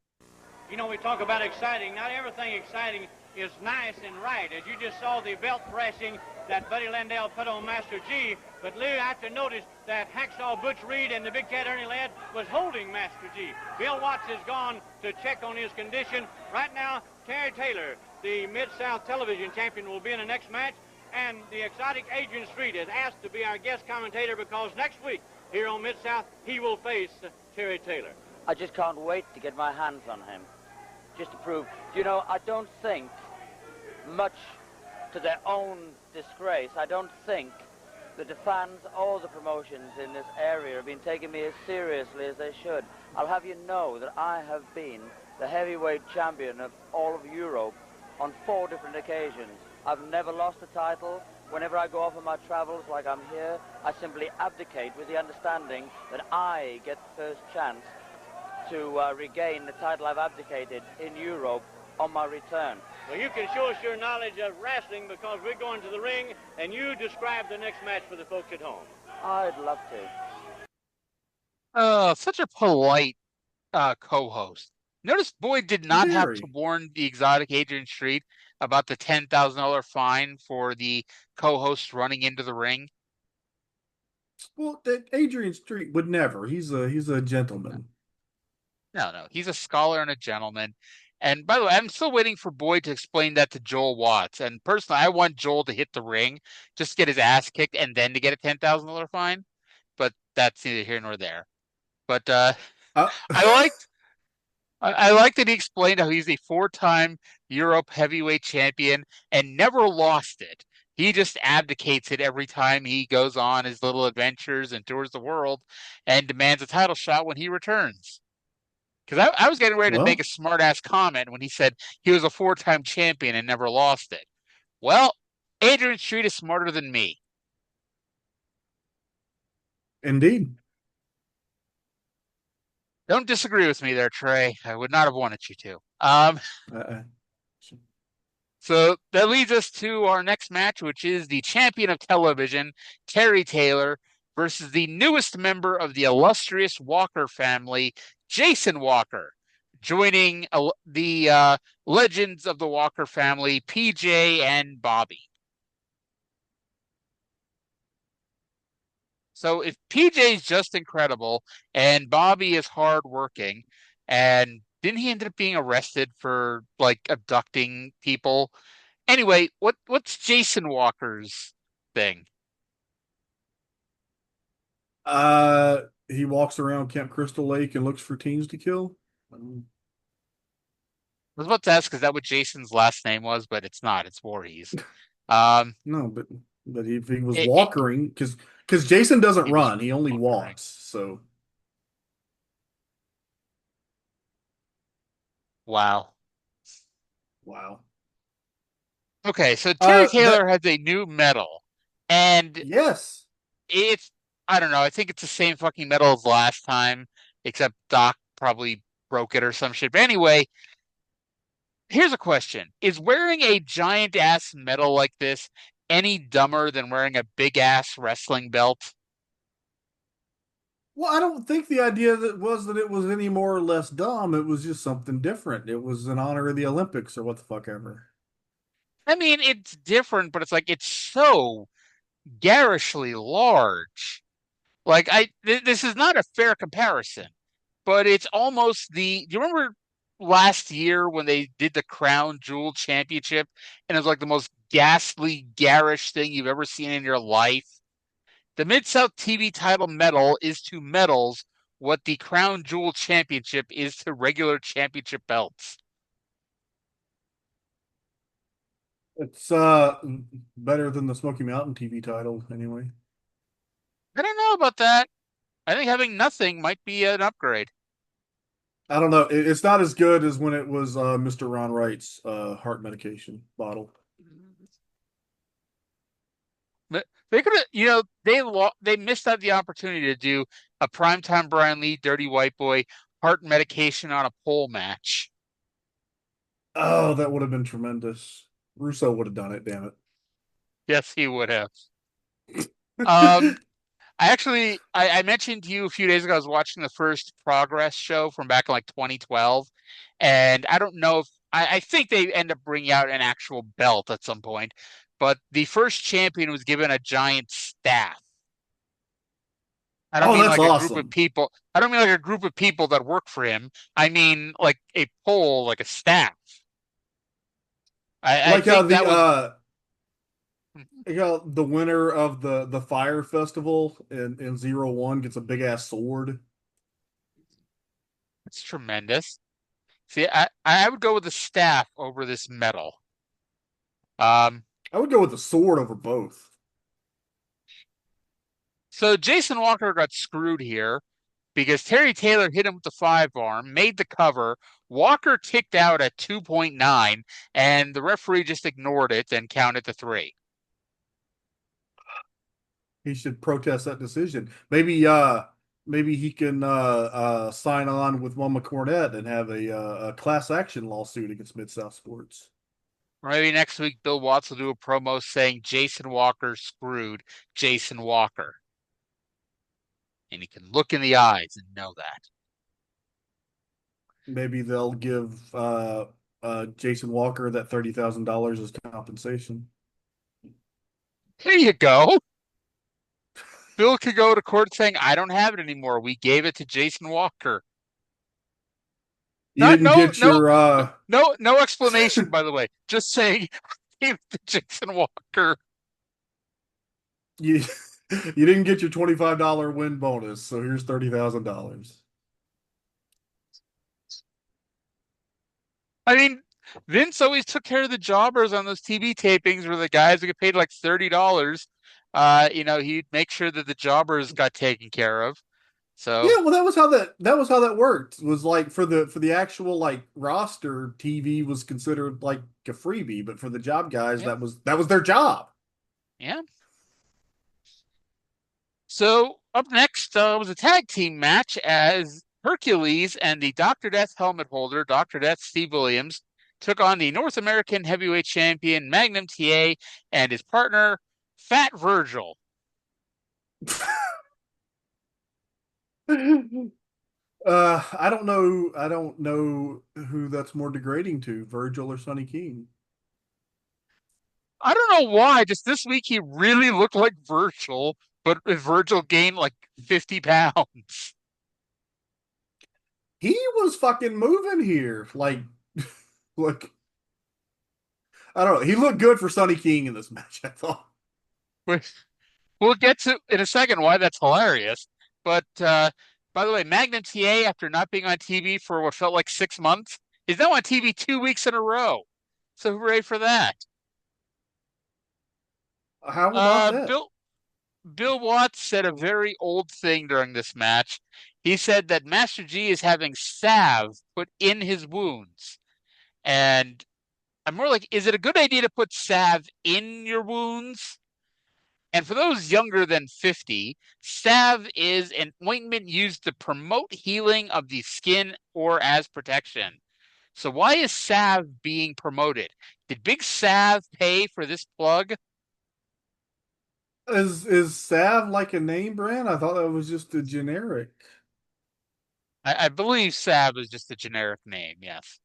You know, we talk about exciting. Not everything exciting is nice and right. As you just saw the belt thrashing that Buddy Landell put on Master G. But Lou, I have to notice that Hacksaw Butch Reed and the Big Cat Ernie Ladd was holding Master G. Bill Watts has gone to check on his condition. Right now, Terry Taylor, the Mid-South Television champion, will be in the next match. And the exotic Adrian Street is asked to be our guest commentator because next week here on Mid-South, he will face Terry Taylor. I just can't wait to get my hands on him, just to prove. You know, I don't think, much to their own disgrace, I don't think that the fans or the promotions in this area have been taking me as seriously as they should. I'll have you know that I have been the heavyweight champion of all of Europe on 4 different occasions. I've never lost a title. Whenever I go off on my travels like I'm here, I simply abdicate with the understanding that I get the first chance to regain the title I've abdicated in Europe on my return. Well, you can show us your knowledge of wrestling because we're going to the ring, and you describe the next match for the folks at home. I'd love to. Such a polite co-host. Notice Boyd did not have to warn the exotic Adrian Street about the $10,000 fine for the co-host running into the ring. Well, Adrian Street would never. He's a gentleman. No, he's a scholar and a gentleman. And by the way, I'm still waiting for Boyd to explain that to Joel Watts. And personally, I want Joel to hit the ring, just get his ass kicked, and then to get a $10,000 fine. But that's neither here nor there. But I liked that he explained how he's a 4-time Europe heavyweight champion and never lost it. He just abdicates it every time he goes on his little adventures and tours the world and demands a title shot when he returns. Because I was getting ready to make a smart-ass comment when he said he was a 4-time champion and never lost it. Well, Adrian Street is smarter than me. Indeed. Don't disagree with me there, Trae. I would not have wanted you to. So that leads us to our next match, which is the champion of television, Terry Taylor, versus the newest member of the illustrious Walker family, Jason Walker, joining the legends of the Walker family, PJ and Bobby. So if PJ is just incredible and Bobby is hardworking, and didn't he end up being arrested for like abducting people? Anyway, what's Jason Walker's thing? He walks around Camp Crystal Lake and looks for teens to kill. I was about to ask, is that what Jason's last name was? But it's not. It's Voorhees. No, but if he was walking, because Jason doesn't run, he only walks. So, wow. Okay, so Terry Taylor has a new medal, and yes, I don't know. I think it's the same fucking medal as last time, except Doc probably broke it or some shit. But anyway, here's a question. Is wearing a giant ass medal like this any dumber than wearing a big ass wrestling belt? Well, I don't think the idea that it was any more or less dumb. It was just something different. It was in honor of the Olympics or what the fuck ever. I mean, it's different, but it's like it's so garishly large. Like this is not a fair comparison, but it's almost do you remember last year when they did the Crown Jewel Championship and it was like the most ghastly, garish thing you've ever seen in your life? The Mid-South TV title medal is to medals what the Crown Jewel Championship is to regular championship belts. It's better than the Smoky Mountain TV title, anyway. I don't know about that. I think having nothing might be an upgrade. I don't know. It's not as good as when it was Mr. Ron Wright's heart medication bottle. But they could have, they missed out the opportunity to do a primetime Brian Lee, Dirty White Boy, heart medication on a pole match. Oh, that would have been tremendous. Russo would have done it, damn it. Yes, he would have. I mentioned to you a few days ago, I was watching the first Progress show from back in like 2012. And I don't know if, I think they end up bringing out an actual belt at some point. But the first champion was given a giant staff. I don't mean like a group of people. I don't mean like a group of people that work for him. I mean like a pole, like a staff. I think that was the winner of the Fire Festival in 01 gets a big ass sword. It's tremendous. See, I would go with the staff over this medal. I would go with the sword over both. So Jason Walker got screwed here because Terry Taylor hit him with the 5-arm, made the cover. Walker ticked out at 2.9, and the referee just ignored it and counted to 3. He should protest that decision. Maybe he can sign on with Mama Cornette and have a class action lawsuit against Mid-South Sports. Or maybe next week Bill Watts will do a promo saying Jason Walker screwed Jason Walker. And he can look in the eyes and know that. Maybe they'll give Jason Walker that $30,000 as compensation. There you go. Bill could go to court saying, I don't have it anymore. We gave it to Jason Walker. You didn't get your no explanation, by the way. Just saying, Jason Walker. You didn't get your $25 win bonus, so here's $30,000. I mean, Vince always took care of the jobbers on those TV tapings where the guys would get paid like $30. He'd make sure that the jobbers got taken care of. So yeah, well, that was how that worked. It was like for the actual like roster, TV was considered like a freebie, but for the job guys, that was their job. Yeah. So up next was a tag team match as Hercules and the Dr. Death helmet holder, Dr. Death Steve Williams, took on the North American Heavyweight Champion Magnum TA and his partner, Fat Virgil. I don't know who that's more degrading to, Virgil or Sonny King. I don't know why. Just this week he really looked like Virgil, but Virgil gained like 50 pounds. He was fucking moving here. Like I don't know. He looked good for Sonny King in this match, I thought. We'll get to in a second why that's hilarious. But by the way, Magnum TA, after not being on TV for what felt like 6 months, is now on TV 2 weeks in a row. So hooray for that. How about that? Bill Watts said a very old thing during this match. He said that Master G is having salve put in his wounds. And I'm more like, is it a good idea to put salve in your wounds? And for those younger than 50, salve is an ointment used to promote healing of the skin or as protection. So why is salve being promoted? Did Big Salve pay for this plug? Is salve like a name brand? I thought that was just a generic. I believe salve is just a generic name, yes.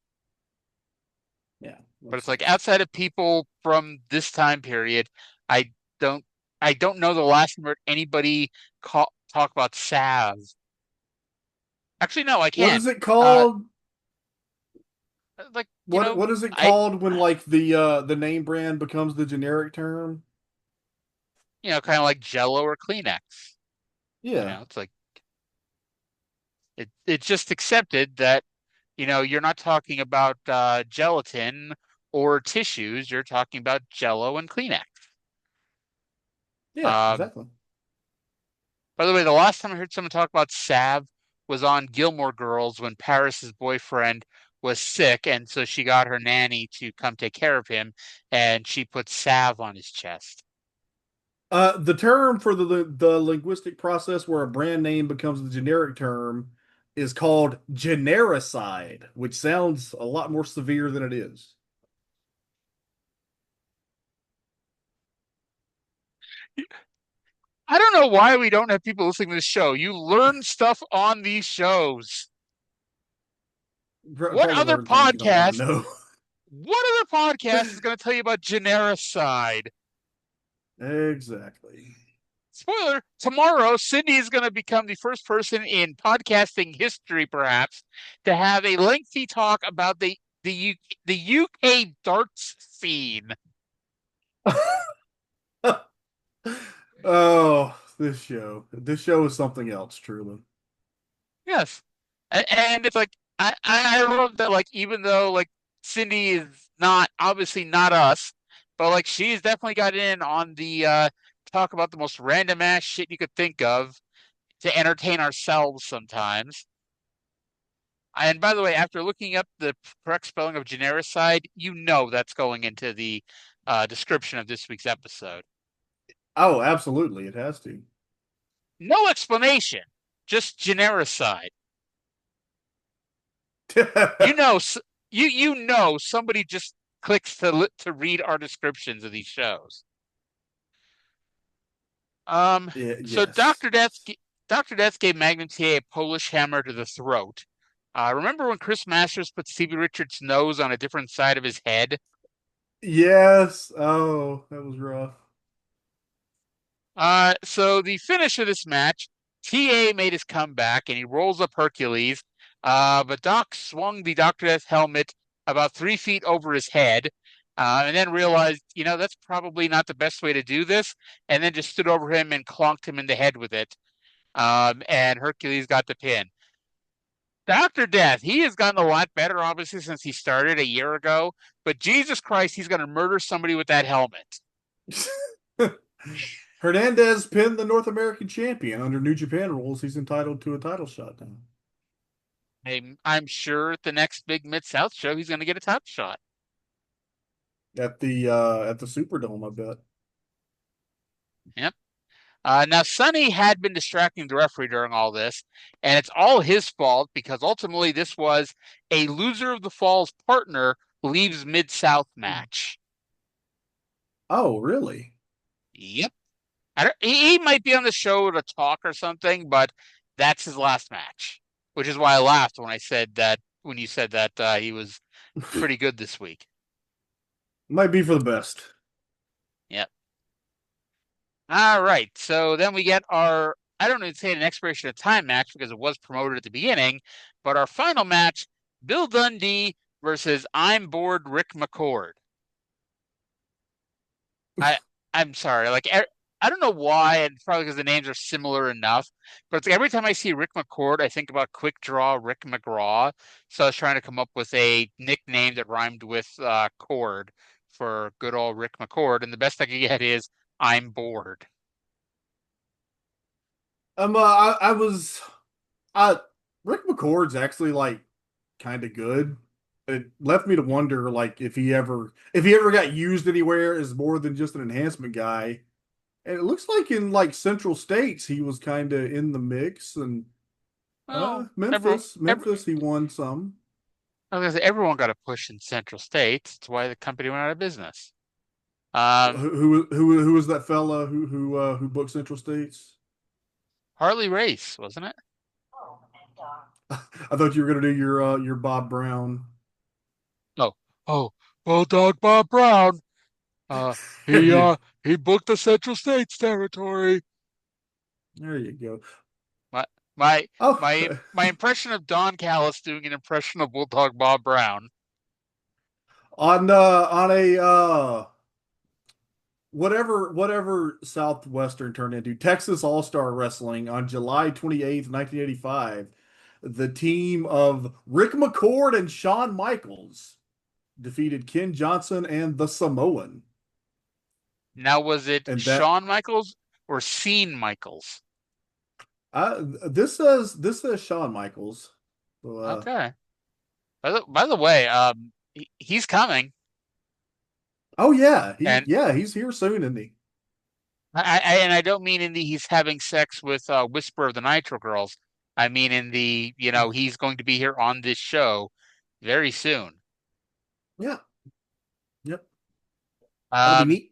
Yeah. But it's like outside of people from this time period, I don't know the last time I heard anybody talk about salve. Actually, no, I can't. What is it called? What is it called when like the name brand becomes the generic term? Kind of like Jello or Kleenex. Yeah. It's like it's just accepted that you're not talking about gelatin or tissues. You're talking about Jello and Kleenex. Yeah, exactly. By the way, the last time I heard someone talk about salve was on Gilmore Girls when Paris's boyfriend was sick, and so she got her nanny to come take care of him, and she put salve on his chest. The term for the linguistic process where a brand name becomes the generic term is called genericide, which sounds a lot more severe than it is. I don't know why we don't have people listening to this show. You learn stuff on these shows. What other podcast? What other podcast is going to tell you about genericide? Exactly. Spoiler, tomorrow, Cindy is going to become the first person in podcasting history, perhaps, to have a lengthy talk about the UK darts scene. Oh, this show is something else, truly. Yes. And it's like, I love that, like, even though, like, Cindy is obviously not us, but, like, she's definitely got in on the, talk about the most random ass shit you could think of to entertain ourselves sometimes. And by the way, after looking up the correct spelling of genericide, that's going into the description of this week's episode. Oh, absolutely. It has to. No explanation. Just genericide. Somebody just clicks to read our descriptions of these shows. So Dr. Death gave Magnum TA a Polish hammer to the throat. Remember when Chris Masters put Stevie Richards' nose on a different side of his head? Yes. Oh, that was rough. So the finish of this match, TA made his comeback and he rolls up Hercules. But Doc swung the Dr. Death helmet about 3 feet over his head, and then realized, that's probably not the best way to do this, and then just stood over him and clonked him in the head with it. And Hercules got the pin. Dr. Death, he has gotten a lot better, obviously, since he started a year ago, but Jesus Christ, he's going to murder somebody with that helmet. Hernandez pinned the North American champion. Under New Japan rules, he's entitled to a title shot now. I'm sure at the next big Mid-South show, he's going to get a title shot. At the Superdome, I bet. Yep. Now, Sonny had been distracting the referee during all this, and it's all his fault because ultimately this was a loser of the Falls partner leaves Mid-South match. Oh, really? Yep. He might be on the show to talk or something, but that's his last match, which is why I laughed when you said that he was pretty good this week. Might be for the best. Yep. All right. So then we get I don't even say an expiration of time match because it was promoted at the beginning, but our final match, Bill Dundee versus I'm Bored Rick McCord. I'm sorry. I don't know why, and probably because the names are similar enough, but it's like every time I see Rick McCord, I think about Quick Draw Rick McGraw. So I was trying to come up with a nickname that rhymed with cord for good old Rick McCord, and the best I could get is I'm Bored. Rick McCord's actually kind of good. It left me to wonder if he ever got used anywhere as more than just an enhancement guy. And it looks like in Central States he was kind of in the mix, and Memphis he won some. I was gonna say everyone got a push in Central States. That's why the company went out of business. Who was that fella who booked Central States? Harley Race, wasn't it? I thought you were gonna do your Bob Brown. Bulldog Bob Brown. He booked the Central States territory. There you go. My impression of Don Callis doing an impression of Bulldog Bob Brown. On a whatever Southwestern turned into Texas All-Star Wrestling on July 28th, 1985, the team of Rick McCord and Shawn Michaels defeated Ken Johnson and the Samoan. Now, was it Shawn Michaels or Scene Michaels? This says Shawn Michaels. So, okay. By the way, he's coming. Oh yeah, he's here soon, isn't he? I don't mean in the he's having sex with Whisper of the Nitro Girls. I mean in the he's going to be here on this show very soon. Yeah. Yep. That'll be neat.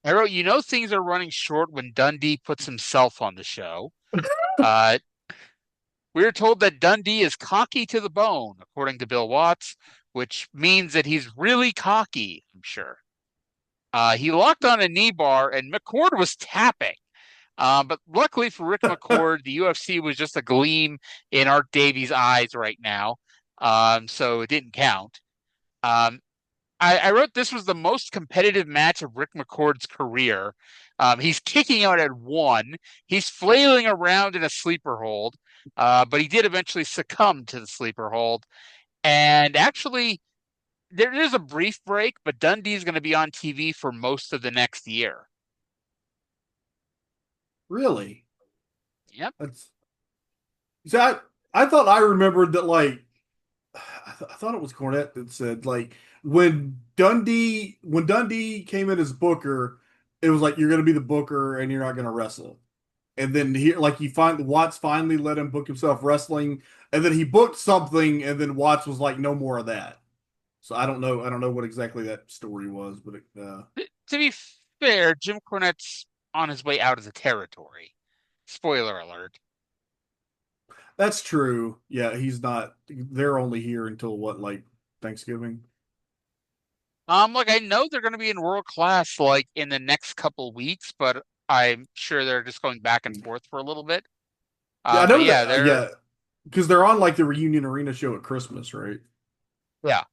I wrote, things are running short when Dundee puts himself on the show. We are told that Dundee is cocky to the bone, according to Bill Watts, which means that he's really cocky, I'm sure. He locked on a knee bar, and McCord was tapping. But luckily for Rick McCord, the UFC was just a gleam in Art Davies' eyes right now, so it didn't count. I wrote this was the most competitive match of Rick McCord's career. He's kicking out at 1. He's flailing around in a sleeper hold, but he did eventually succumb to the sleeper hold. And actually, there is a brief break, but Dundee's going to be on TV for most of the next year. Really? Yep. I thought I remembered that I thought it was Cornette that said when Dundee came in as booker, it was you're going to be the booker and you're not going to wrestle. And then Watts finally let him book himself wrestling, and then he booked something, and then Watts was like, no more of that. So I don't know what exactly that story was, but to be fair, Jim Cornette's on his way out of the territory. Spoiler alert. That's true. Yeah, he's not. They're only here until Thanksgiving. I know they're going to be in world class in the next couple weeks, but I'm sure they're just going back and forth for a little bit. I know they're yeah, because they're on like the Reunion Arena show at Christmas, right? yeah.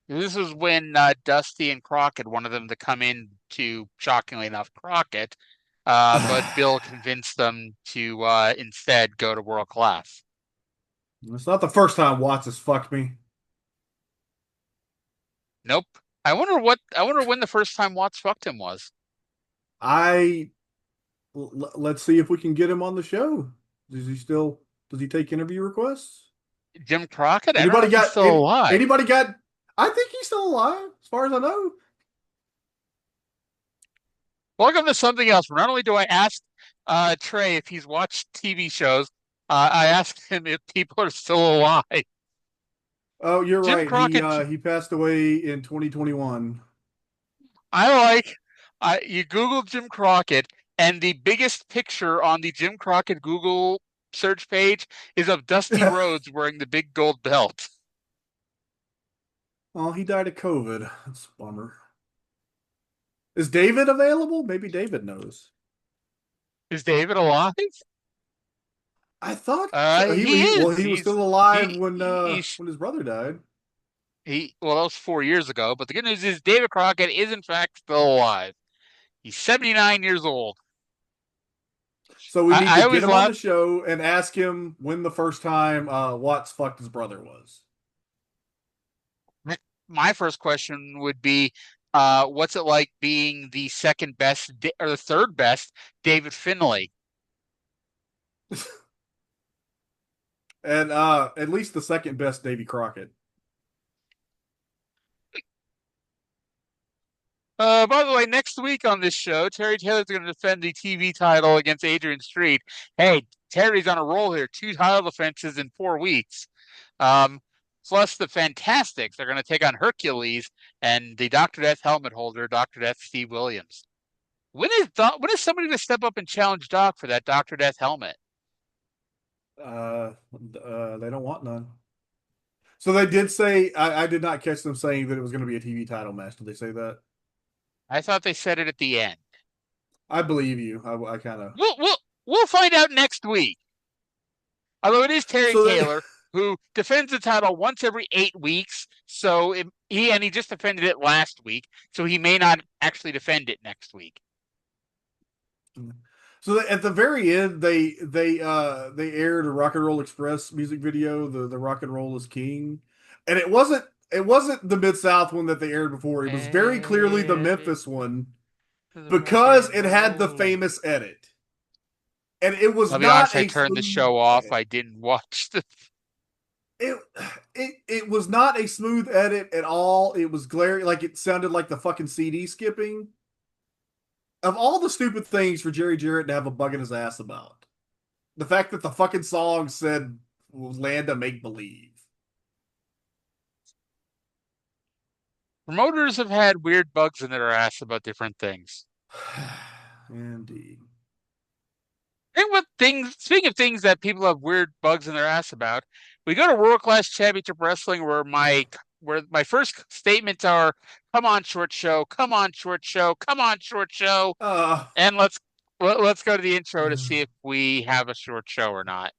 This was when Dusty and Crockett wanted them to come in to, shockingly enough, Crockett, but Bill convinced them to instead go to World Class. It's not the first time Watts has fucked me. Nope. I wonder when the first time Watts fucked him was. Let's see if we can get him on the show. Does he take interview requests? Jim Crockett? Anybody got still alive? Anybody got? I think he's still alive, as far as I know. Welcome to Something Else. Not only do I ask Trey if he's watched TV shows, I asked him if people are still alive. Oh, you're Jim right. Crockett, He passed away in 2021. You Google Jim Crockett, and the biggest picture on the Jim Crockett Google search page is of Dusty Rhodes wearing the big gold belt. Oh, he died of COVID. That's a bummer. Is David available? Maybe David knows. Is David alive? I thought he is. Well, he was still alive when his brother died. That was 4 years ago. But the good news is David Crockett is in fact still alive. He's 79 years old. So we need to get him on the show and ask him when the first time Watts fucked his brother was. My first question would be, what's it like being the second best or the third best David Finlay? And at least the second best Davy Crockett. By the way, next week on this show, Terry Taylor's going to defend the TV title against Adrian Street. Hey, Terry's on a roll here. 2 title defenses in 4 weeks. Plus the Fantastics. They're going to take on Hercules and the Dr. Death helmet holder, Dr. Death Steve Williams. When is somebody going to step up and challenge Doc for that Dr. Death helmet? They don't want none. So they did say, I did not catch them saying that it was going to be a TV title match. Did they say that? I thought they said it at the end. I believe you. I kind of. We'll find out next week. Although it is Terry Taylor who defends the title once every 8 weeks, so he just defended it last week, so he may not actually defend it next week. So at the very end, they aired a Rock and Roll Express music video, the Rock and Roll is King, and it wasn't the Mid-South one that they aired before. It was very clearly the Memphis one because it had the famous edit, and it was I'll be not. Honest, I turned the show off. I didn't watch the. It was not a smooth edit at all. It was glaring, like it sounded like the fucking CD skipping. Of all the stupid things for Jerry Jarrett to have a bug in his ass about, the fact that the fucking song said "Land of Make Believe." Promoters have had weird bugs in their ass about different things. Indeed. Speaking of things that people have weird bugs in their ass about, we go to World Class Championship Wrestling where my first statements are, come on, short show, come on, short show, come on, short show. And let's go to the intro to see if we have a short show or not.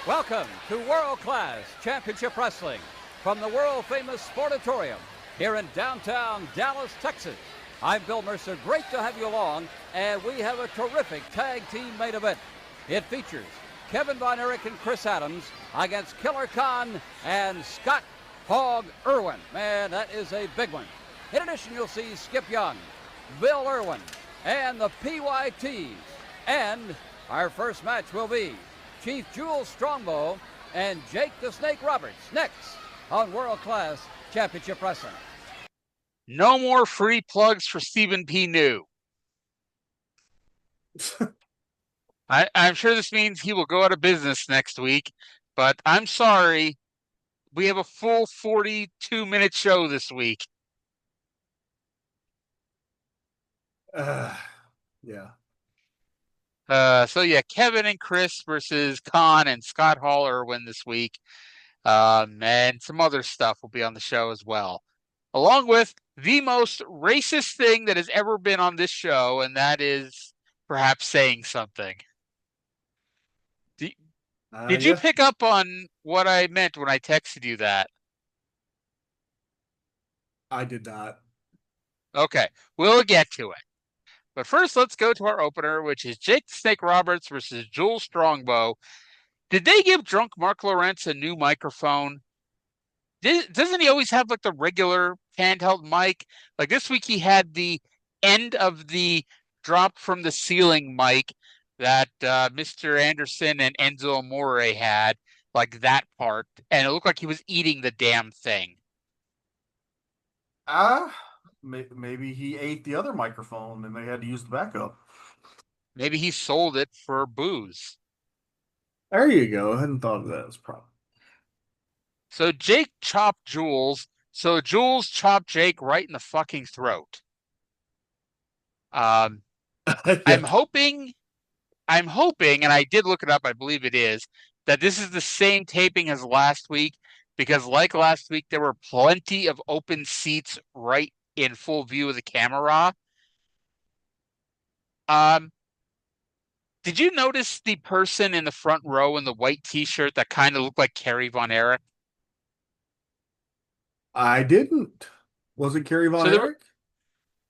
Welcome to World Class Championship Wrestling from the world-famous Sportatorium here in downtown Dallas, Texas. I'm Bill Mercer. Great to have you along, and we have a terrific tag team main event. It features Kevin Von Erich and Chris Adams against Killer Khan and Scott Hog Irwin. Man, that is a big one. In addition, you'll see Skip Young, Bill Irwin, and the PYTs. And our first match will be Chief Jules Strongbow and Jake the Snake Roberts next on World Class Championship Wrestling. No more free plugs for Stephen P. New. I'm sure this means he will go out of business next week, but I'm sorry. We have a full 42-minute show this week. Yeah. Kevin and Chris versus Khan and Scott Hall Irwin this week. And some other stuff will be on the show as well. Along with the most racist thing that has ever been on this show, and that is perhaps saying something. Did you Yeah. pick up on what I meant when I texted you that? I did not. Okay, we'll get to it. But first, let's go to our opener, which is Jake the Snake Roberts versus Jules Strongbow. Did they give drunk Marc Lowrence a new microphone? Doesn't he always have like the regular handheld mic? Like this week, he had the end of the drop from the ceiling mic that Mr. Anderson and Enzo Amore had, like that part, and it looked like he was eating the damn thing. Maybe he ate the other microphone and they had to use the backup. Maybe he sold it for booze. There you go. I hadn't thought of that as a problem. So Jake chopped Jules. So Jules chopped Jake right in the fucking throat. Yeah. I'm hoping, and I did look it up, I believe it is, that this is the same taping as last week, because like last week, there were plenty of open seats right in full view of the camera. Did you notice the person in the front row in the white t-shirt that kind of looked like Kerry Von Erich? I didn't. Was it Kerry Von Erich?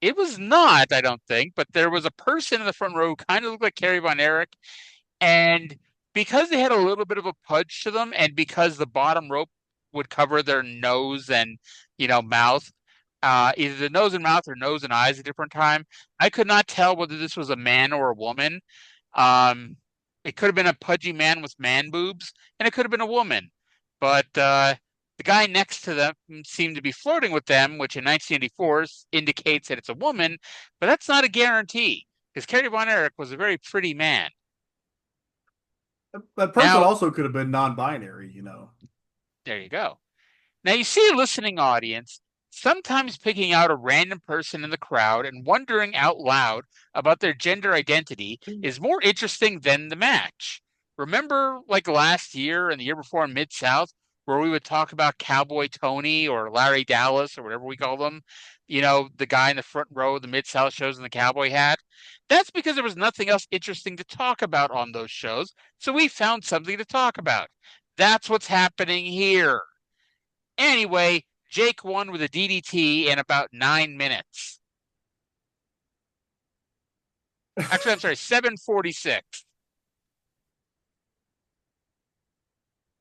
It was not, I don't think, but there was a person in the front row who kind of looked like Kerry Von Erich, and because they had a little bit of a pudge to them, and because the bottom rope would cover their nose and, mouth, either the nose and mouth or nose and eyes at a different time, I could not tell whether this was a man or a woman. It could have been a pudgy man with man boobs, and it could have been a woman, but the guy next to them seemed to be flirting with them, which in 1984 indicates that it's a woman, but that's not a guarantee, because Kerry Von Erich was a very pretty man. That person also could have been non-binary, There you go. Now, you see, a listening audience sometimes picking out a random person in the crowd and wondering out loud about their gender identity is more interesting than the match. Remember, like last year and the year before in Mid-South, where we would talk about Cowboy Tony or Larry Dallas or whatever we call them, the guy in the front row of the Mid-South shows in the cowboy hat? That's because there was nothing else interesting to talk about on those shows, so we found something to talk about. That's what's happening here. Anyway, Jake won with a DDT in about 9 minutes. Actually, I'm sorry, 7:46.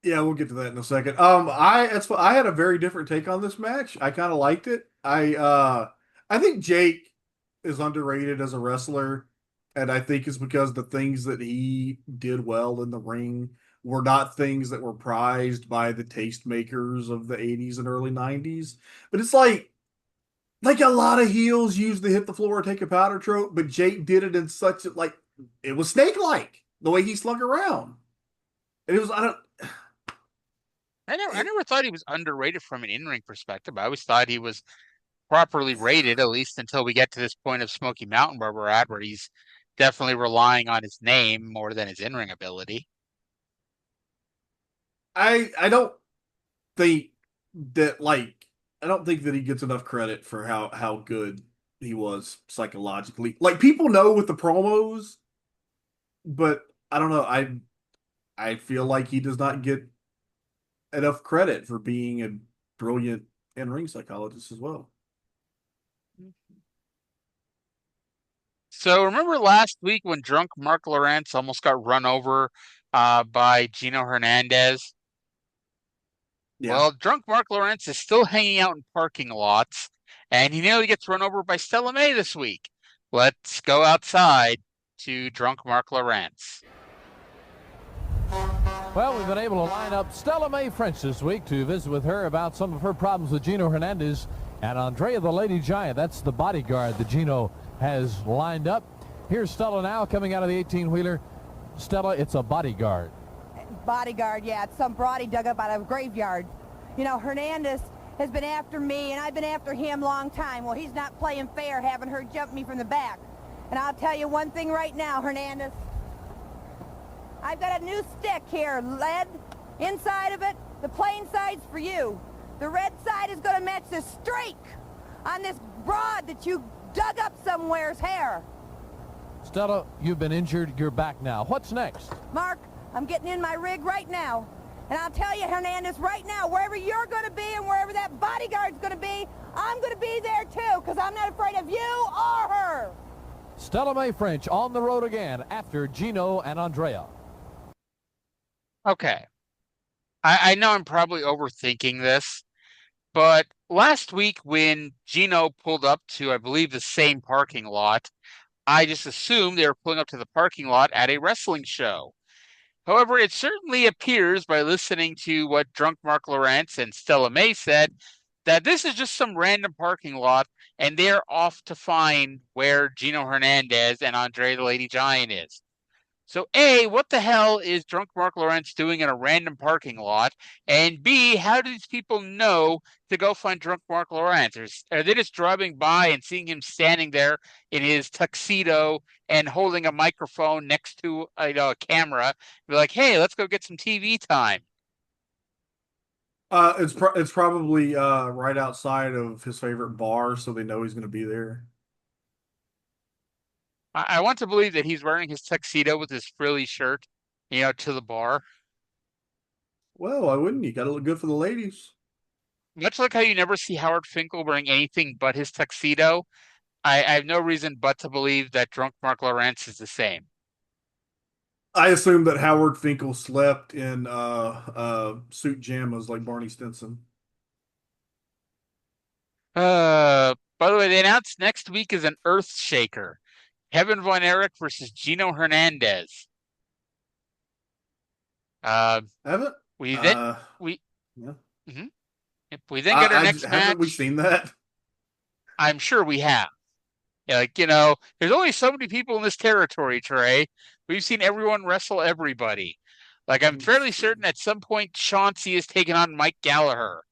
Yeah, we'll get to that in a second. I had a very different take on this match. I kind of liked it. I think Jake is underrated as a wrestler, and I think it's because the things that he did well in the ring were not things that were prized by the tastemakers of the 80s and early 90s. But it's like a lot of heels use the hit the floor, take a powder trope, but Jake did it in such it was snake-like the way he slung around. And it was I never thought he was underrated from an in-ring perspective. I always thought he was properly rated, at least until we get to this point of Smoky Mountain where we're at, where he's definitely relying on his name more than his in-ring ability. I don't think that I don't think that he gets enough credit for how good he was psychologically. People know with the promos, but I don't know. I feel like he does not get enough credit for being a brilliant in-ring psychologist as well. So remember last week when drunk Marc Lowrence almost got run over by Gino Hernandez? Yeah. Well, drunk Marc Lowrence is still hanging out in parking lots, and he nearly gets run over by Stella Mae this week. Let's go outside to drunk Marc Lowrence. Well, we've been able to line up Stella Mae French this week to visit with her about some of her problems with Gino Hernandez and Andrea the Lady Giant. That's the bodyguard that Gino has lined up. Here's Stella now coming out of the 18-wheeler. Stella, it's a bodyguard. Bodyguard, yeah. It's some broad he dug up out of a graveyard. Hernandez has been after me, and I've been after him long time. Well, he's not playing fair having her jump me from the back. And I'll tell you one thing right now, Hernandez. I've got a new stick here, lead. Inside of it, the plain side's for you. The red side is going to match the streak on this broad that you dug up somewhere's hair. Stella, you've been injured. You're back now. What's next? Mark, I'm getting in my rig right now. And I'll tell you, Hernandez, right now, wherever you're going to be and wherever that bodyguard's going to be, I'm going to be there too, because I'm not afraid of you or her. Stella Mae French on the road again after Gino and Andrea. Okay. I know I'm probably overthinking this, but last week when Gino pulled up to, I believe, the same parking lot, I just assumed they were pulling up to the parking lot at a wrestling show. However, it certainly appears by listening to what drunk Marc Lowrence and Stella Mae said that this is just some random parking lot and they're off to find where Gino Hernandez and Andre the Lady Giant is. So A, what the hell is drunk Marc Lowrence doing in a random parking lot? And B, how do these people know to go find drunk Marc Lowrence? Are they just driving by and seeing him standing there in his tuxedo and holding a microphone next to a camera? Be like, hey, let's go get some TV time. It's probably right outside of his favorite bar, so they know he's going to be there. I want to believe that he's wearing his tuxedo with his frilly shirt, to the bar. Well, why wouldn't you? Got to look good for the ladies. Much like how you never see Howard Finkel wearing anything but his tuxedo, I have no reason but to believe that drunk Marc Lowrence is the same. I assume that Howard Finkel slept in suit jammas like Barney Stinson. By the way, they announced next week is an Earth Shaker. Kevin Von Erich versus Gino Hernandez. Haven't we yeah. Mm-hmm. If we then get our next match, haven't we seen that? I'm sure we have. Yeah, there's only so many people in this territory, Trey. We've seen everyone wrestle everybody. I'm fairly certain at some point Chauncey has taken on Mike Gallagher.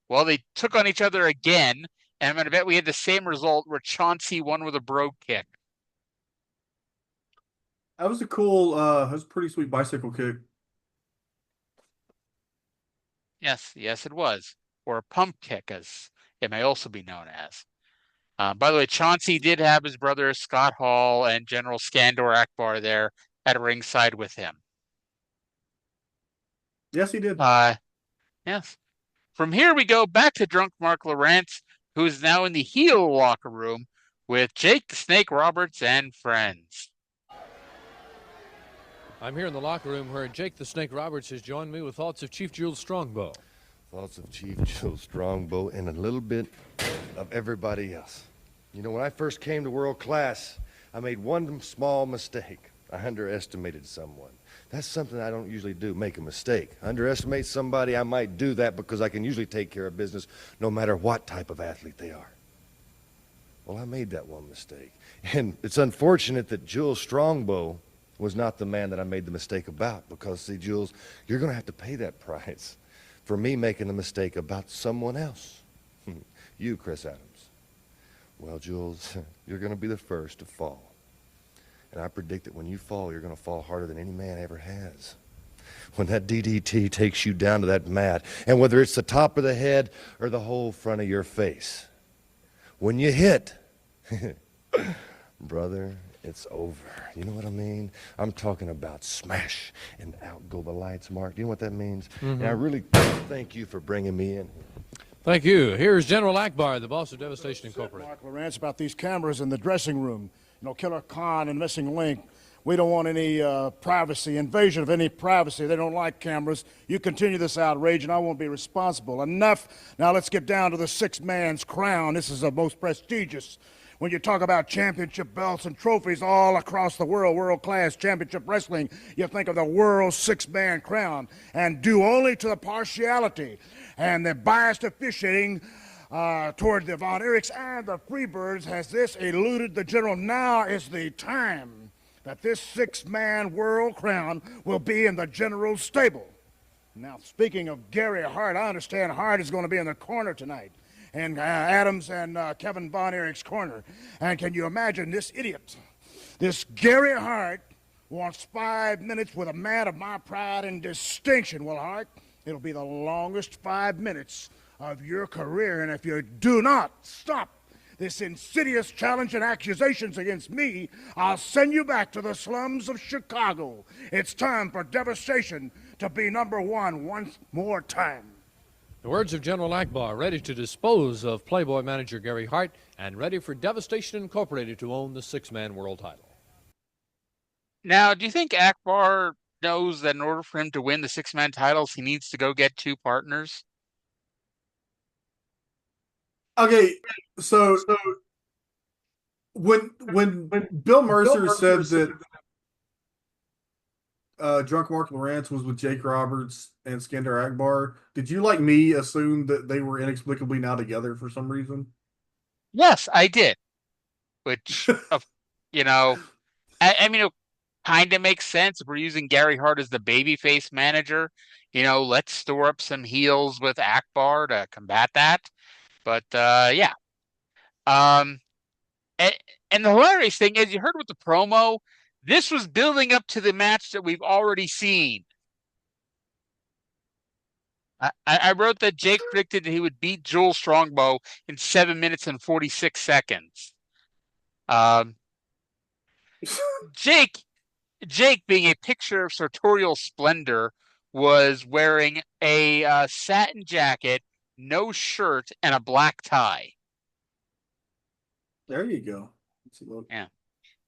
Well, they took on each other again, and I'm going to bet we had the same result where Chauncey won with a brogue kick. That was a cool, that was a pretty sweet bicycle kick. Yes, it was. Or a pump kick, as it may also be known as. By the way, Chauncey did have his brother Scott Hall and General Skandor Akbar there at ringside with him. Yes, he did. Yes. From here, we go back to drunk Marc Lowrence, who is now in the heel locker room with Jake the Snake Roberts and friends. I'm here in the locker room where Jake the Snake Roberts has joined me with thoughts of Chief Jules Strongbow. Thoughts of Chief Jules Strongbow and a little bit of everybody else. When I first came to World Class, I made one small mistake. I underestimated someone. That's something I don't usually do, make a mistake. Underestimate somebody, I might do that because I can usually take care of business no matter what type of athlete they are. Well, I made that one mistake. And it's unfortunate that Jules Strongbow was not the man that I made the mistake about because, see, Jules, you're going to have to pay that price for me making a mistake about someone else. You, Chris Adams. Well, Jules, you're going to be the first to fall. And I predict that when you fall, you're going to fall harder than any man ever has. When that DDT takes you down to that mat, and whether it's the top of the head or the whole front of your face, when you hit, brother, it's over. You know what I mean? I'm talking about smash and out go the lights, Mark. Do you know what that means? Mm-hmm. And I really thank you for bringing me in. Thank you. Here's General Akbar, the boss of Devastation Incorporated. Marc Lowrence, about these cameras in the dressing room. Killer Khan and Missing Link. We don't want any privacy, invasion of any privacy. They don't like cameras. You continue this outrage, and I won't be responsible. Enough. Now let's get down to the six-man's crown. This is the most prestigious. When you talk about championship belts and trophies all across the world, world-class championship wrestling, you think of the world's six-man crown, and due only to the partiality and the biased officiating toward the Von Erichs and the Freebirds has this eluded the general. Now is the time that this six-man world crown will be in the general's stable. Now, speaking of Gary Hart, I understand Hart is going to be in the corner tonight. And Adams and Kevin Von Erich's corner. And can you imagine this idiot? This Gary Hart wants 5 minutes with a man of my pride and distinction. Well, Hart, it'll be the longest 5 minutes of your career. And if you do not stop this insidious challenge and accusations against me, I'll send you back to the slums of Chicago. It's time for Devastation to be number one once more time. The words of General Akbar, ready to dispose of Playboy manager Gary Hart and ready for Devastation Incorporated to own the six-man world title. Now, do you think Akbar knows that in order for him to win the six-man titles, he needs to go get two partners? Okay, so when Bill Mercer said that Drunk Marc Lowrence was with Jake Roberts and Skandar Akbar, did you, like me, assume that they were inexplicably now together for some reason? Yes, I did. Which, you know, I mean, it kind of makes sense if we're using Gary Hart as the babyface manager. You know, let's store up some heels with Akbar to combat that. But yeah. And the hilarious thing is, you heard with the promo, this was building up to the match that we've already seen. I wrote that Jake predicted that he would beat Jules Strongbow in 7 minutes and 46 seconds. Jake, being a picture of sartorial splendor, was wearing a satin jacket, no shirt, and a black tie. There you go. Yeah.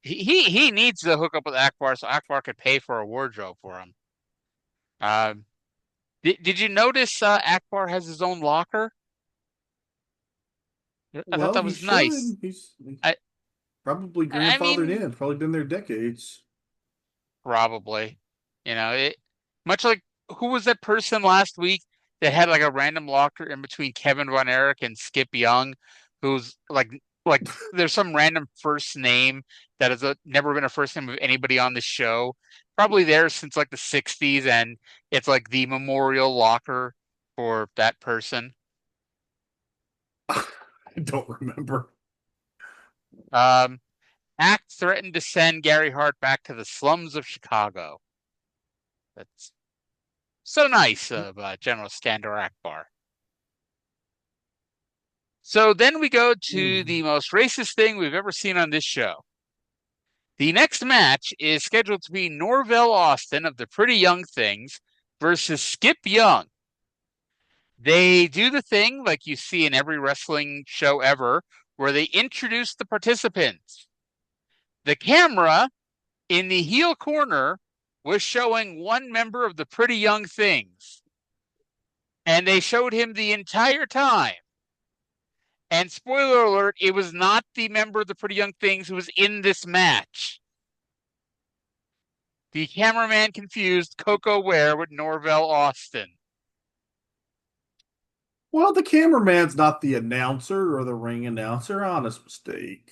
He needs to hook up with Akbar so Akbar could pay for a wardrobe for him. Did you notice Akbar has his own locker? I thought that was nice. He's probably grandfathered in. Probably been there decades. Probably. You know, much like, who was that person last week that had like a random locker in between Kevin Von Erich and Skip Young, who's like there's some random first name that has never been a first name of anybody on the show. Probably there since like the 60s, and it's like the memorial locker for that person. I don't remember. Act threatened to send Gary Hart back to the slums of Chicago. That's so nice of General Skandar Akbar. So then we go to the most racist thing we've ever seen on this show. The next match is scheduled to be Norvell Austin of the Pretty Young Things versus Skip Young. They do the thing like you see in every wrestling show ever, where they introduce the participants. The camera in the heel corner was showing one member of the Pretty Young Things. And they showed him the entire time. And spoiler alert, it was not the member of the Pretty Young Things who was in this match. The cameraman confused Coco Ware with Norvell Austin. Well, the cameraman's not the announcer or the ring announcer. Honest mistake.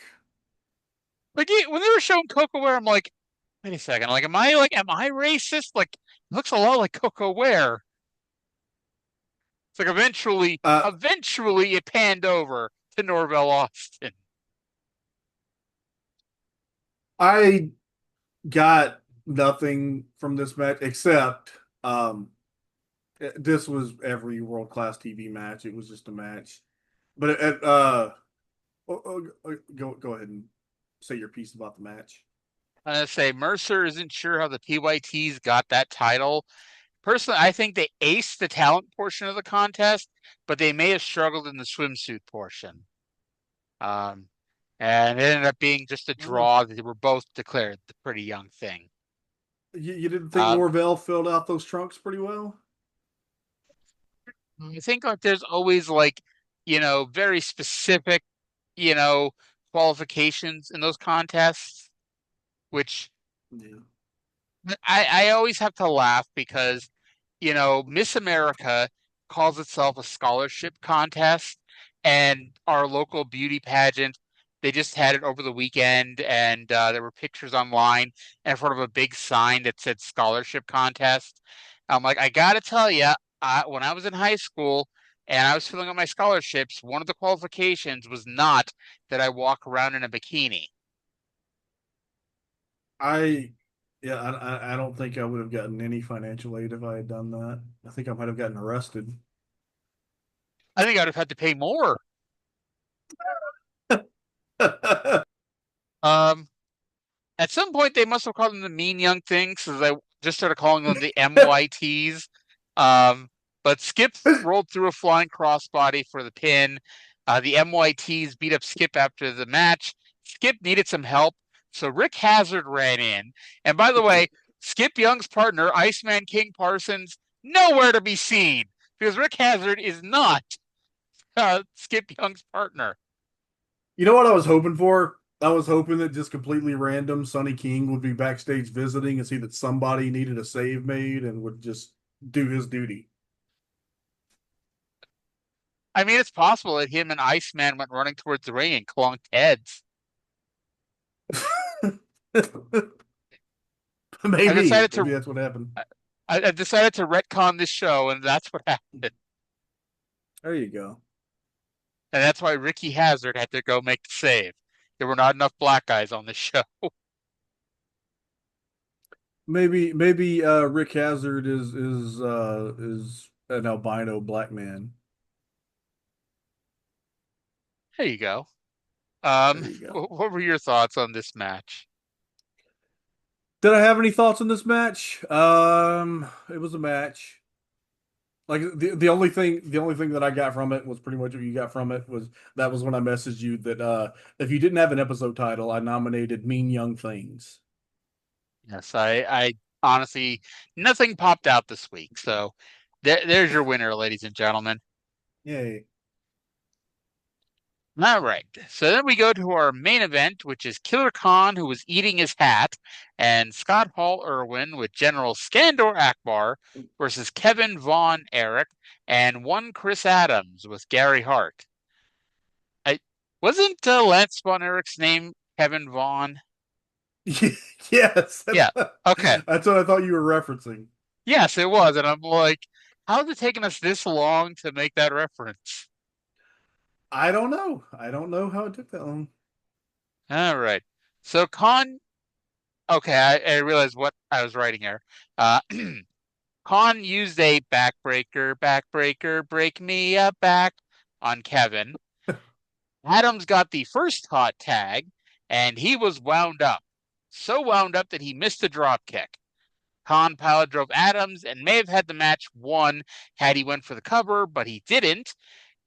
Like, when they were showing Coco Ware, I'm like, wait a second. Like, am I racist? Like, it looks a lot like Coco Ware. It's like eventually it panned over to Norvell Austin. I got nothing from this match except this was every world-class TV match. It was just a match. But go ahead and say your piece about the match. I say Mercer isn't sure how the PYTs got that title. Personally, I think they aced the talent portion of the contest, but they may have struggled in the swimsuit portion. And it ended up being just a draw. They were both declared the Pretty Young Thing. You didn't think Norvell filled out those trunks pretty well? I think like there's always like, very specific, qualifications in those contests, which I always have to laugh because, Miss America calls itself a scholarship contest, and our local beauty pageant, they just had it over the weekend, and there were pictures online in front of a big sign that said scholarship contest. I'm like, I got to tell you, when I was in high school and I was filling out my scholarships, one of the qualifications was not that I walk around in a bikini. I don't think I would have gotten any financial aid if I had done that. I think I might have gotten arrested. I think I would have had to pay more. At some point, they must have called them the Mean Young Things, because I just started calling them the MYTs. But Skip rolled through a flying crossbody for the pin. The MYTs beat up Skip after the match. Skip needed some help, so Rick Hazard ran in. And by the way, Skip Young's partner, Iceman King Parsons, nowhere to be seen, because Rick Hazard is not Skip Young's partner. You know what I was hoping for? I was hoping that just completely random Sonny King would be backstage visiting and see that somebody needed a save made and would just do his duty. I mean, it's possible that him and Iceman went running towards the ring and clonked heads. Maybe that's what happened. I decided to retcon this show, and that's what happened. There you go. And that's why Ricky Hazard had to go make the save. There were not enough black guys on the show. Maybe Rick Hazard is an albino black man. There you go. What were your thoughts on this match? Did I have any thoughts on this match? It was a match. Like the only thing that I got from it was pretty much what you got from it was when I messaged you that if you didn't have an episode title, I nominated Mean Young Things. Yes, I honestly, nothing popped out this week. So there's your winner, ladies and gentlemen. Yay. All right. So then we go to our main event, which is Killer Khan, who was eating his hat, and Scott Hall Irwin with General Skandor Akbar versus Kevin Vaughn Erich and one Chris Adams with Gary Hart. Wasn't Lance Von Erich's name Kevin Vaughn? Yes. Yeah. Okay. That's what I thought you were referencing. Yes, it was. And I'm like, how's it taken us this long to make that reference? I don't know. I don't know how it took that long. All right. So Khan, okay, I realized what I was writing here. Khan used a backbreaker, break me a back on Kevin. Adams got the first hot tag, and he was wound up. So wound up that he missed the drop kick. Khan power drove Adams and may have had the match won had he went for the cover, but he didn't.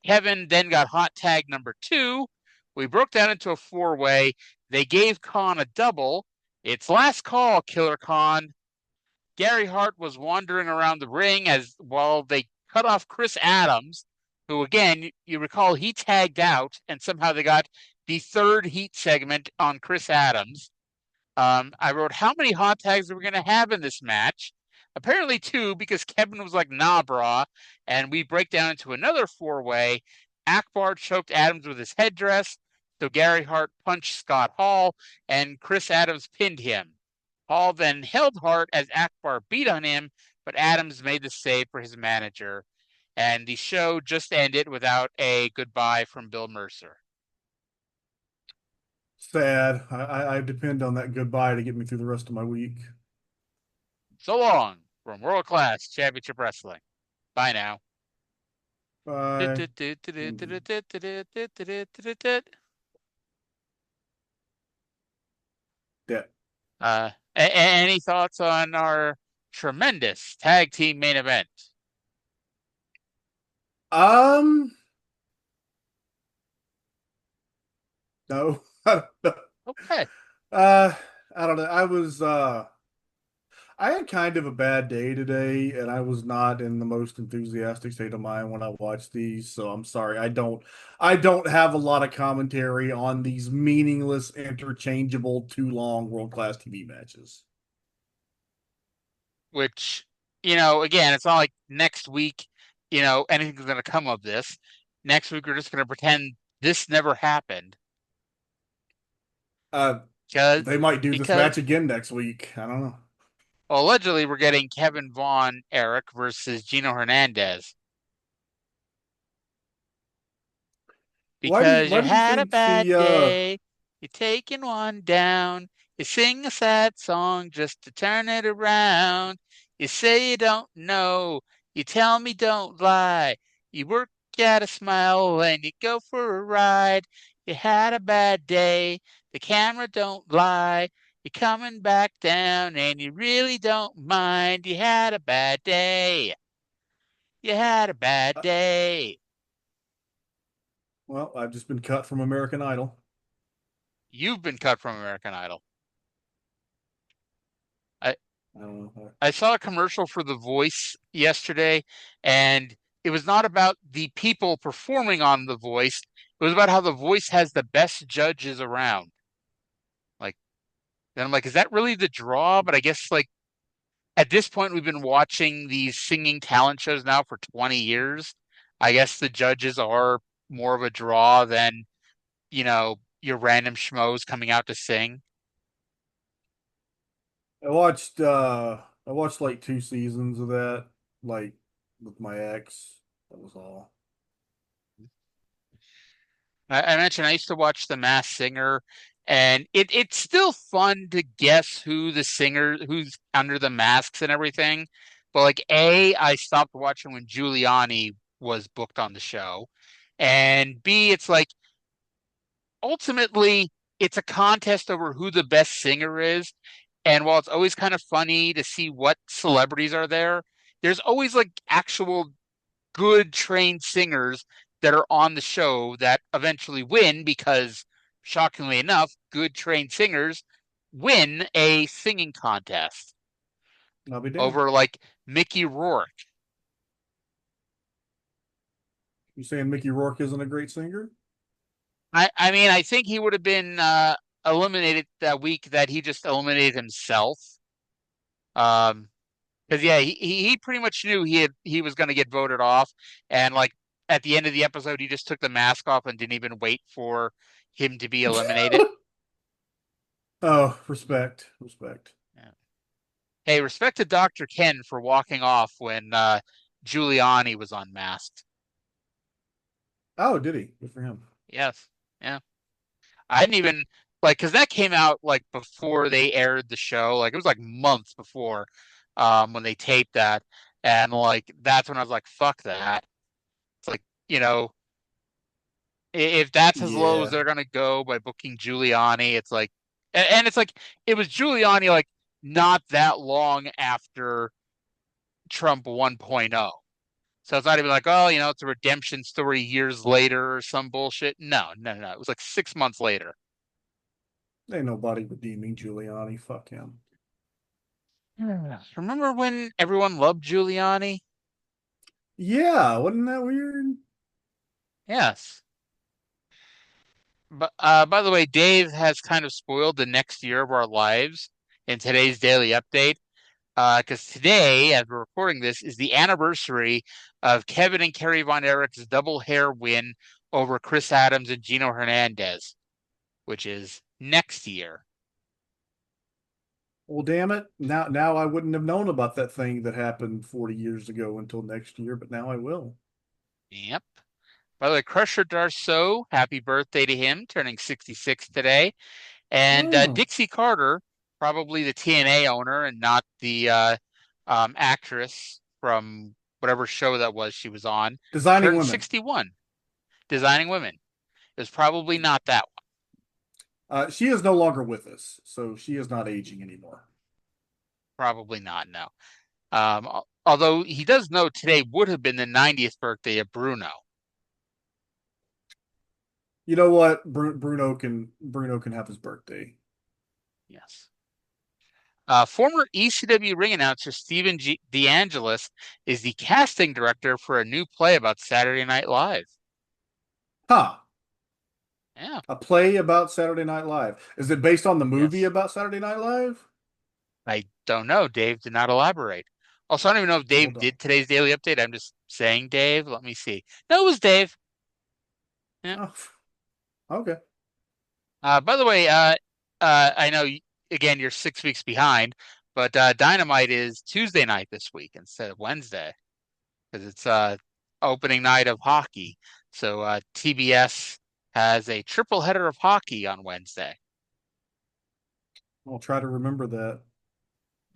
Kevin then got hot tag number 2. We broke down into a 4-way. They gave Khan a double. It's last call, Killer Khan. Gary Hart was wandering around the ring while they cut off Chris Adams, who, again, you recall he tagged out, and somehow they got the third heat segment on Chris Adams. I wrote, how many hot tags are we going to have in this match? Apparently 2, because Kevin was like, nah, brah. And we break down into another 4-way. Akbar choked Adams with his headdress. So Gary Hart punched Scott Hall, and Chris Adams pinned him. Hall then held Hart as Akbar beat on him, but Adams made the save for his manager. And the show just ended without a goodbye from Bill Mercer. Sad. I depend on that goodbye to get me through the rest of my week. So long from World Class Championship Wrestling. Bye now. Bye. Yeah. Any thoughts on our tremendous tag team main event? No. I don't know. Okay. I don't know. I had kind of a bad day today, and I was not in the most enthusiastic state of mind when I watched these, so I'm sorry. I don't have a lot of commentary on these meaningless, interchangeable, too long world-class TV matches. Which, again, it's not like next week, anything's going to come of this. Next week, we're just going to pretend this never happened. They might do this match again next week. I don't know. Well, allegedly, we're getting Kevin Vaughn Erich versus Gino Hernandez. Because you had a bad day, you're taking one down, you sing a sad song just to turn it around. You say you don't know, you tell me don't lie, you work at a smile and you go for a ride. You had a bad day. The camera don't lie. You're coming back down and you really don't mind. You had a bad day. You had a bad day. Well, I've just been cut from American Idol. You've been cut from American Idol. I saw a commercial for The Voice yesterday, and it was not about the people performing on The Voice. It was about how The Voice has the best judges around. Like, and I'm like, is that really the draw? But I guess like at this point, we've been watching these singing talent shows now for 20 years. I guess the judges are more of a draw than, your random schmoes coming out to sing. I watched like 2 seasons of that, like with my ex. That was all. I mentioned I used to watch The Masked Singer, and it's still fun to guess who's under the masks and everything. But like I stopped watching when Giuliani was booked on the show, and B, it's like ultimately it's a contest over who the best singer is. And while it's always kind of funny to see what celebrities are there, there's always like actual good trained singers that are on the show that eventually win because, shockingly enough, good trained singers win a singing contest I'll be damned. over like Mickey Rourke. You saying Mickey Rourke isn't a great singer? I mean, I think he would have been eliminated that week that he just eliminated himself. Because yeah, he pretty much knew he was going to get voted off, and like at the end of the episode, he just took the mask off and didn't even wait for him to be eliminated. Oh, respect. Yeah. Hey, respect to Dr. Ken for walking off when Giuliani was unmasked. Oh, did he? Good for him. Yes. Yeah. I didn't even because that came out like before they aired the show. Like it was like months before when they taped that. And like that's when I was like, fuck that. It's like, if that's as low as they're gonna go by booking Giuliani, it's like and it's like it was Giuliani like not that long after Trump 1.0. So it's not even like, oh, it's a redemption story years later or some bullshit. No. It was like 6 months later. Ain't nobody redeeming Giuliani. Fuck him. Remember when everyone loved Giuliani? Yeah, wasn't that weird? Yes. But by the way, Dave has kind of spoiled the next year of our lives in today's daily update. Because today, as we're recording this, is the anniversary of Kevin and Kerry Von Erich's double hair win over Chris Adams and Gino Hernandez, which is next year. Well, damn it. Now I wouldn't have known about that thing that happened 40 years ago until next year, but now I will. Yep. By the way, Crusher Darsow, happy birthday to him, turning 66 today. And Dixie Carter, probably the TNA owner and not the actress from whatever show that was she was on. Designing Women. 61. Designing Women. It was probably not that one. She is no longer with us, so she is not aging anymore. Probably not, no. Although he does know today would have been the 90th birthday of Bruno. You know what? Bruno can have his birthday. Yes. Former ECW ring announcer Steven DeAngelis is the casting director for a new play about Saturday Night Live. Huh. Yeah. A play about Saturday Night Live. Is it based on the movie about Saturday Night Live? I don't know. Dave did not elaborate. Also, I don't even know if Dave did today's daily update. I'm just saying Dave. Let me see. No, it was Dave. Yeah. Oh. Okay. By the way, I know, again, you're 6 weeks behind, but Dynamite is Tuesday night this week instead of Wednesday because it's opening night of hockey. So TBS has a triple header of hockey on Wednesday. I'll try to remember that.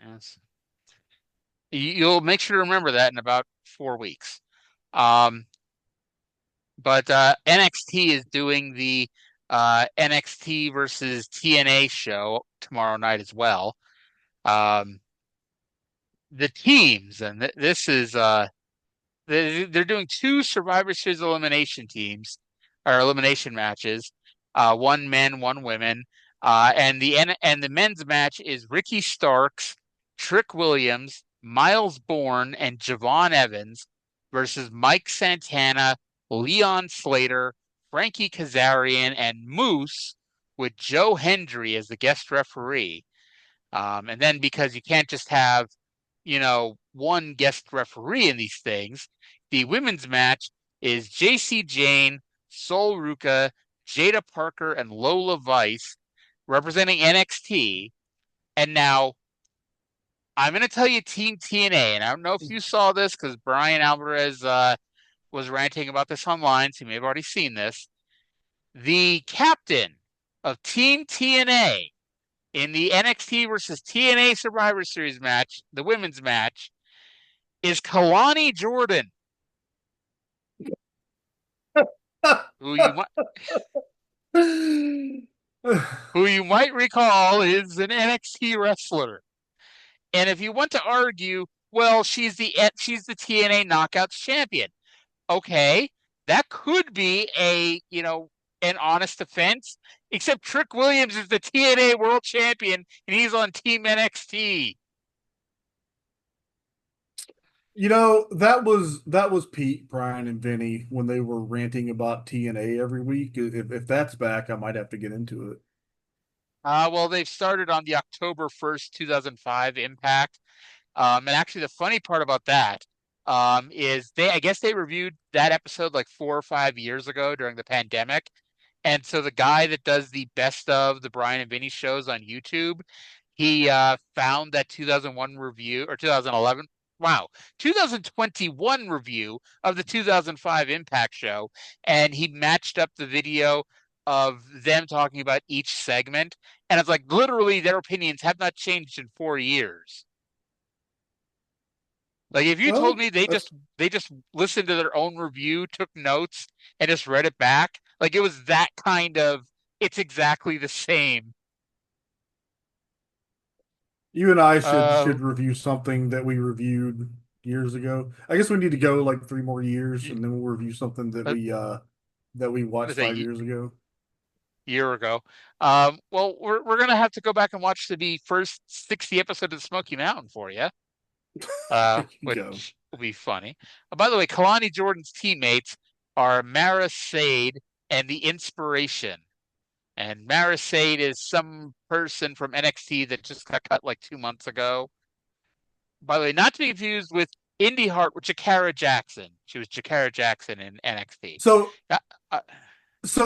Yes. You'll make sure to remember that in about 4 weeks. But NXT is doing the NXT versus TNA show tomorrow night as well. The teams, and this is they're doing 2 Survivor Series elimination teams or elimination matches, 1 men, 1 women, and the men's match is Ricky Starks, Trick Williams, Miles Bourne, and Javon Evans versus Mike Santana, Leon Slater, Frankie Kazarian, and Moose, with Joe Hendry as the guest referee. And then because you can't just have, 1 guest referee in these things, the women's match is JC Jane, Sol Ruka, Jada Parker, and Lola Vice representing NXT. And now I'm going to tell you Team TNA, and I don't know if you saw this because Brian Alvarez was ranting about this online, so you may have already seen this. The captain of Team TNA in the NXT versus TNA Survivor Series match, the women's match, is Kalani Jordan, who you might recall is an NXT wrestler. And if you want to argue, well, she's the TNA Knockouts champion. Okay, that could be an honest defense, except Trick Williams is the TNA World Champion, and he's on Team NXT. That was Pete, Brian, and Vinny when they were ranting about TNA every week. If that's back, I might have to get into it. Well, they've started on the October 1st, 2005 Impact. And actually, the funny part about that is I guess they reviewed that episode like 4 or 5 years ago during the pandemic. And so the guy that does the best of the Brian and Vinny shows on YouTube, he found that 2001 review or 2011. Wow, 2021 review of the 2005 Impact show, and he matched up the video of them talking about each segment, and it's like literally their opinions have not changed in 4 years. Like if you told me they just listened to their own review, took notes, and just read it back, like it was that kind of, it's exactly the same. You and I should review something that we reviewed years ago. I guess we need to go like 3 more years, and then we'll review something that we watched 5 years ago. Year ago. Well, we're gonna have to go back and watch the first 60 episodes of Smoky Mountain for you, which will be funny. By the way, Kalani Jordan's teammates are Mara Sade and the Inspiration. And Mara Sade is some person from NXT that just got cut like 2 months ago. By the way, not to be confused with Neidhart with Jakara Jackson. She was Jakara Jackson in NXT. So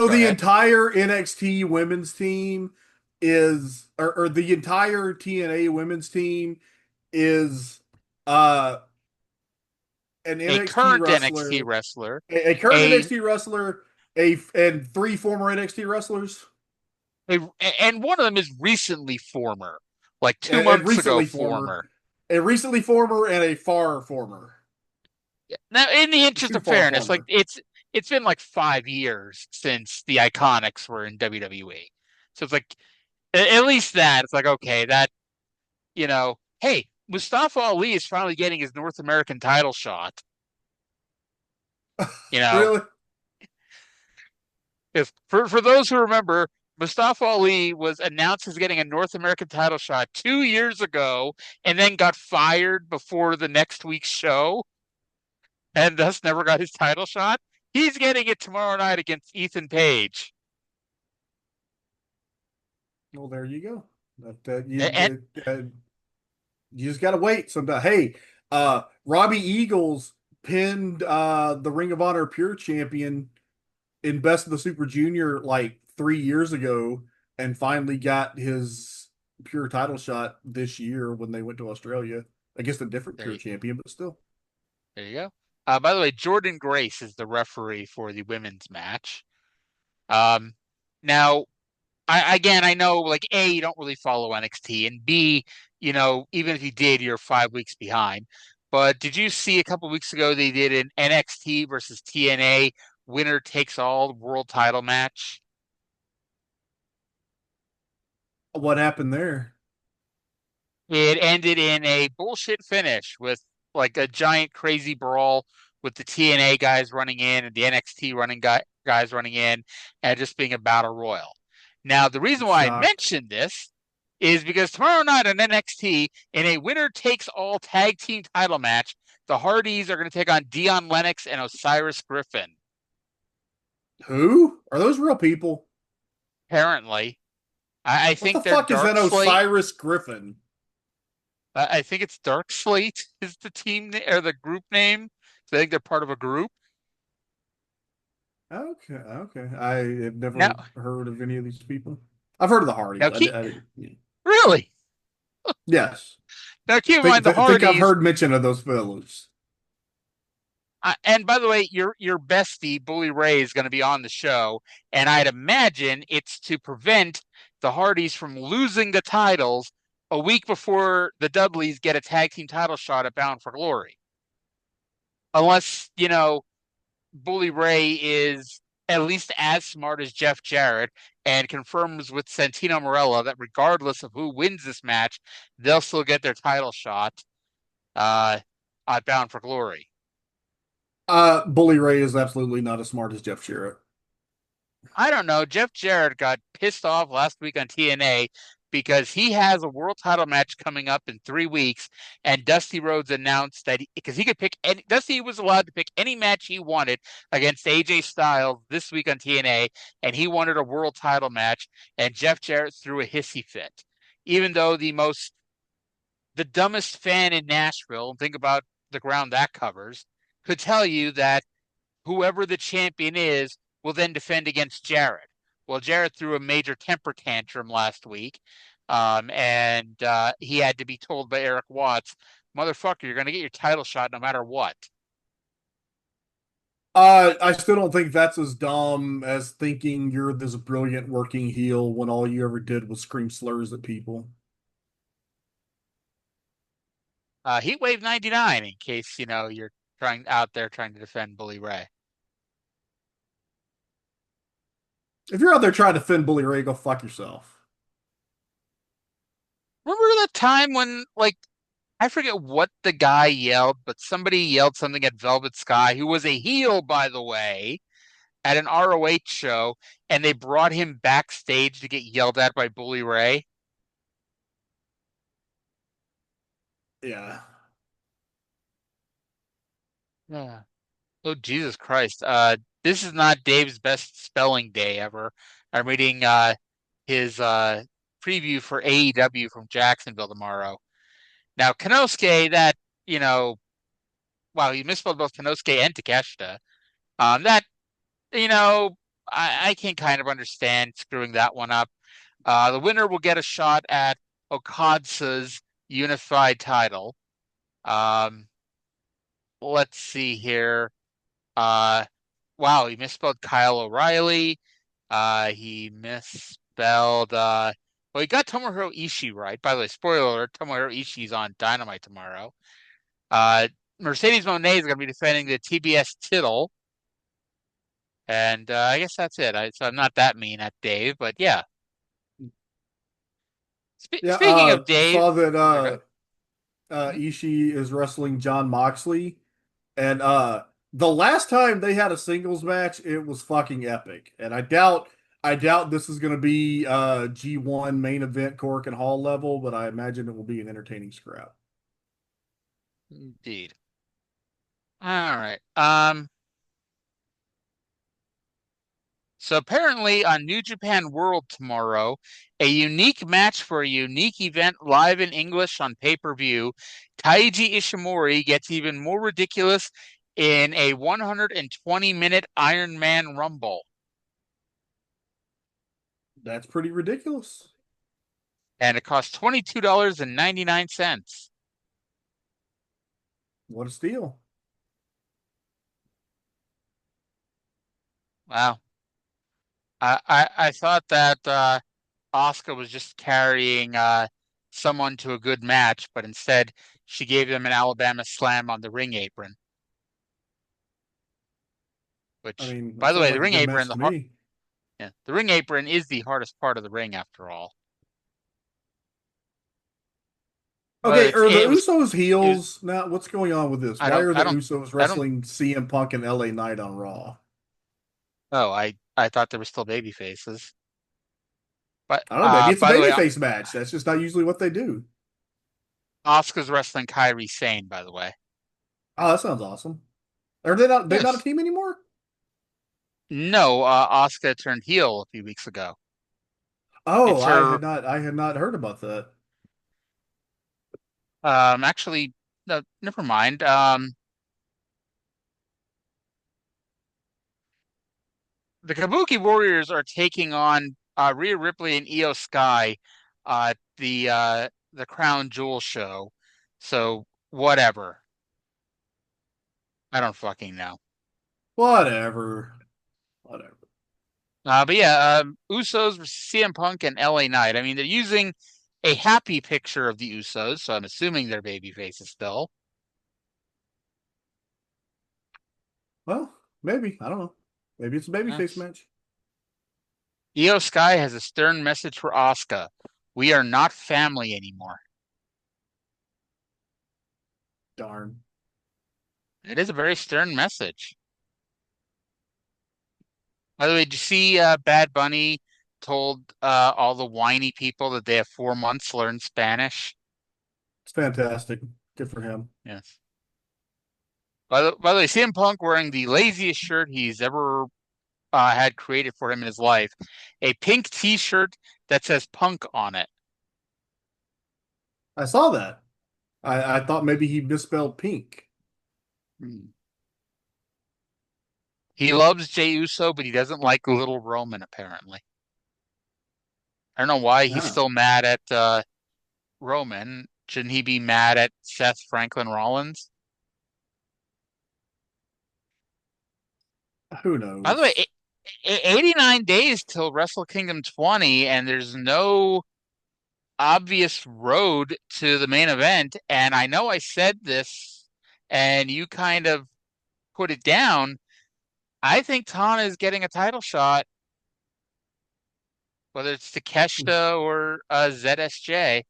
the entire NXT women's team is, or the entire TNA women's team is an NXT current wrestler, NXT wrestler, a current NXT wrestler, and 3 former NXT wrestlers. And one of them is recently former, like 2 months ago former. A recently former and a far former. Now, in the interest of fairness, like it's been like 5 years since the Iconics were in WWE. So it's like, at least that, it's like, okay, that, hey, Mustafa Ali is finally getting his North American title shot. Really? For those who remember, Mustafa Ali was announced as getting a North American title shot 2 years ago and then got fired before the next week's show and thus never got his title shot. He's getting it tomorrow night against Ethan Page. Well, there you go. You just got to wait sometime. Hey, Robbie Eagles pinned the Ring of Honor Pure Champion in Best of the Super Junior like 3 years ago and finally got his Pure title shot this year when they went to Australia against a different Pure champion, but still. There you go. By the way, Jordan Grace is the referee for the women's match. Now, I know, like, A, you don't really follow NXT, and B, even if you did, you're 5 weeks behind. But did you see a couple weeks ago they did an NXT versus TNA winner takes all world title match? What happened there? It ended in a bullshit finish with like a giant crazy brawl with the TNA guys running in and the NXT guys running in, and just being a battle royal. Now, the reason why I mentioned this is because tomorrow night on NXT, in a winner takes all tag team title match, the Hardys are going to take on Dion Lennox and Osiris Griffin. Who? Are those real people? Apparently. I think what the fuck is that Osiris Griffin? I think it's Dark Slate is the team or the group name. So I think they're part of a group. Okay. I have never heard of any of these people. I've heard of the Hardys. Really? Yes. Now keep in mind the Hardys. I think I've heard mention of those fellows. And by the way, your bestie, Bully Ray, is going to be on the show. And I'd imagine it's to prevent the Hardys from losing the titles a week before the Dudleys get a tag team title shot at Bound for Glory. Unless, Bully Ray is at least as smart as Jeff Jarrett and confirms with Santino Marella that regardless of who wins this match, they'll still get their title shot at Bound for Glory. Bully Ray is absolutely not as smart as Jeff Jarrett. I don't know. Jeff Jarrett got pissed off last week on TNA because he has a world title match coming up in 3 weeks, and Dusty Rhodes announced that because he could pick any, Dusty was allowed to pick any match he wanted against AJ Styles this week on TNA, and he wanted a world title match, and Jeff Jarrett threw a hissy fit, even though the dumbest fan in Nashville, think about the ground that covers, could tell you that whoever the champion is will then defend against Jarrett. Well, Jarrett threw a major temper tantrum last week, and he had to be told by Eric Watts, motherfucker, you're going to get your title shot no matter what. I still don't think that's as dumb as thinking you're this brilliant working heel when all you ever did was scream slurs at people. Heatwave 99, in case, you're out there trying to defend Bully Ray. If you're out there trying to defend Bully Ray, go fuck yourself. Remember that time when, I forget what the guy yelled, but somebody yelled something at Velvet Sky, who was a heel, by the way, at an ROH show, and they brought him backstage to get yelled at by Bully Ray? Yeah. Yeah. Oh, Jesus Christ. This is not Dave's best spelling day ever. I'm reading his preview for AEW from Jacksonville tomorrow. Now, Konosuke, that, wow, he misspelled both Konosuke and Takeshita. That, I can kind of understand screwing that one up. The winner will get a shot at Okada's unified title. Let's see here. Wow, he misspelled Kyle O'Reilly. He misspelled he got Tomohiro Ishii right. By the way, spoiler alert, Tomohiro Ishii's on Dynamite tomorrow. Mercedes Moné is going to be defending the TBS title. And I guess that's it. So I'm not that mean at Dave, but yeah. Speaking of Dave, saw that Ishii is wrestling Jon Moxley, and the last time they had a singles match, it was fucking epic. And I doubt this is going to be G1 main event Cork and Hall level, but I imagine it will be an entertaining scrap. Indeed. All right. So apparently on New Japan World tomorrow, a unique match for a unique event live in English on pay-per-view, Taiji Ishimori gets even more ridiculous in a 120-minute Iron Man Rumble. That's pretty ridiculous. And it costs $22.99. What a steal. Wow. I thought that Asuka was just carrying someone to a good match, but instead she gave them an Alabama slam on the ring apron. Which, by the way, the ring apron, the ring apron is the hardest part of the ring after all. Okay, are the was, Usos heels now? What's going on with this? I Why don't, are I the don't, Usos I don't. wrestling CM Punk and LA Knight on Raw? Oh, I thought there were still baby faces. But I don't know. Maybe it's a by the way, babyface match. That's just not usually what they do. Asuka's wrestling Kairi Sane. By the way, Oh, that sounds awesome. Are they not? They're not a yes. team anymore. No, Asuka turned heel a few weeks ago. Oh, It's her. I had not heard about that. Actually, no, never mind. The Kabuki Warriors are taking on Rhea Ripley and Io Sky, the Crown Jewel show. So whatever. I don't fucking know. Whatever. Whatever. But yeah, Usos versus CM Punk and LA Knight. I mean, they're using a happy picture of the Usos, so I'm assuming they're baby faces still. Well, maybe. I don't know. Maybe it's a babyface match. Io Sky has a stern message for Asuka. We are not family anymore. Darn. It is a very stern message. By the way, did you see Bad Bunny told all the whiny people that they have 4 months to learn Spanish? It's fantastic. Good for him. Yes. By the way, CM Punk wearing the laziest shirt he's ever had created for him in his life. A pink t-shirt that says Punk on it. I saw that. I thought maybe he misspelled pink. He loves Jey Uso, but he doesn't like Little Roman, apparently. I don't know why he's still mad at Roman. Shouldn't he be mad at Seth Franklin Rollins? Who knows? By the way, 89 days till Wrestle Kingdom 20, and there's no obvious road to the main event. And I know I said this, and you kind of put it down. I think Tana is getting a title shot, whether it's Takeshita or ZSJ.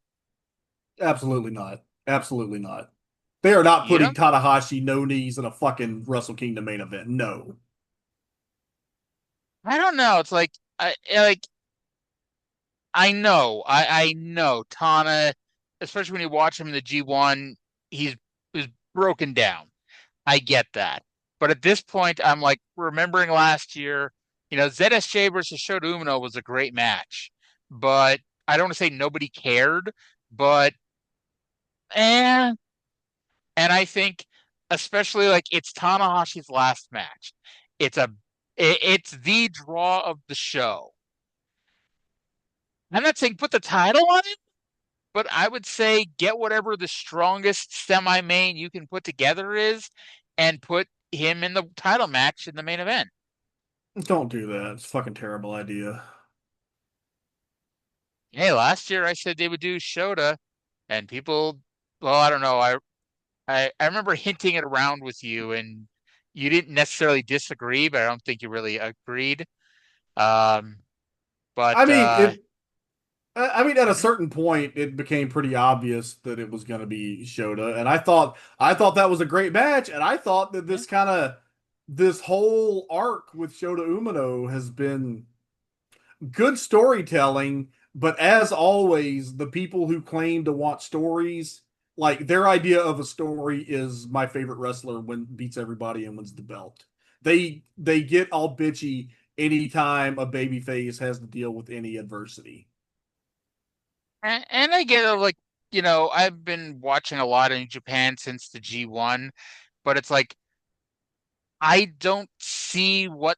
Absolutely not. Absolutely not. They are not putting Tanahashi no knees in a fucking Wrestle Kingdom main event. No. I don't know. It's like I know Tana, especially when you watch him in the G1, he's broken down. I get that. But at this point, I'm like remembering last year, ZSJ versus Shota Umino was a great match. But I don't want to say nobody cared, but and I think especially like it's Tanahashi's last match. It's the draw of the show. I'm not saying put the title on it, but I would say get whatever the strongest semi-main you can put together is and put him in the title match in the main event. Don't do that. It's a fucking terrible idea. Hey, last year I said they would do Shota, and people, well, I don't know. I remember hinting it around with you, and you didn't necessarily disagree, but I don't think you really agreed. But I mean, at a certain point, it became pretty obvious that it was going to be Shota, and I thought that was a great match, and I thought that this whole arc with Shota Umino has been good storytelling, but as always, the people who claim to want stories, like their idea of a story is my favorite wrestler beats everybody and wins the belt. They get all bitchy anytime a babyface has to deal with any adversity. And I get it, like, I've been watching a lot in Japan since the G1, but it's like, I don't see what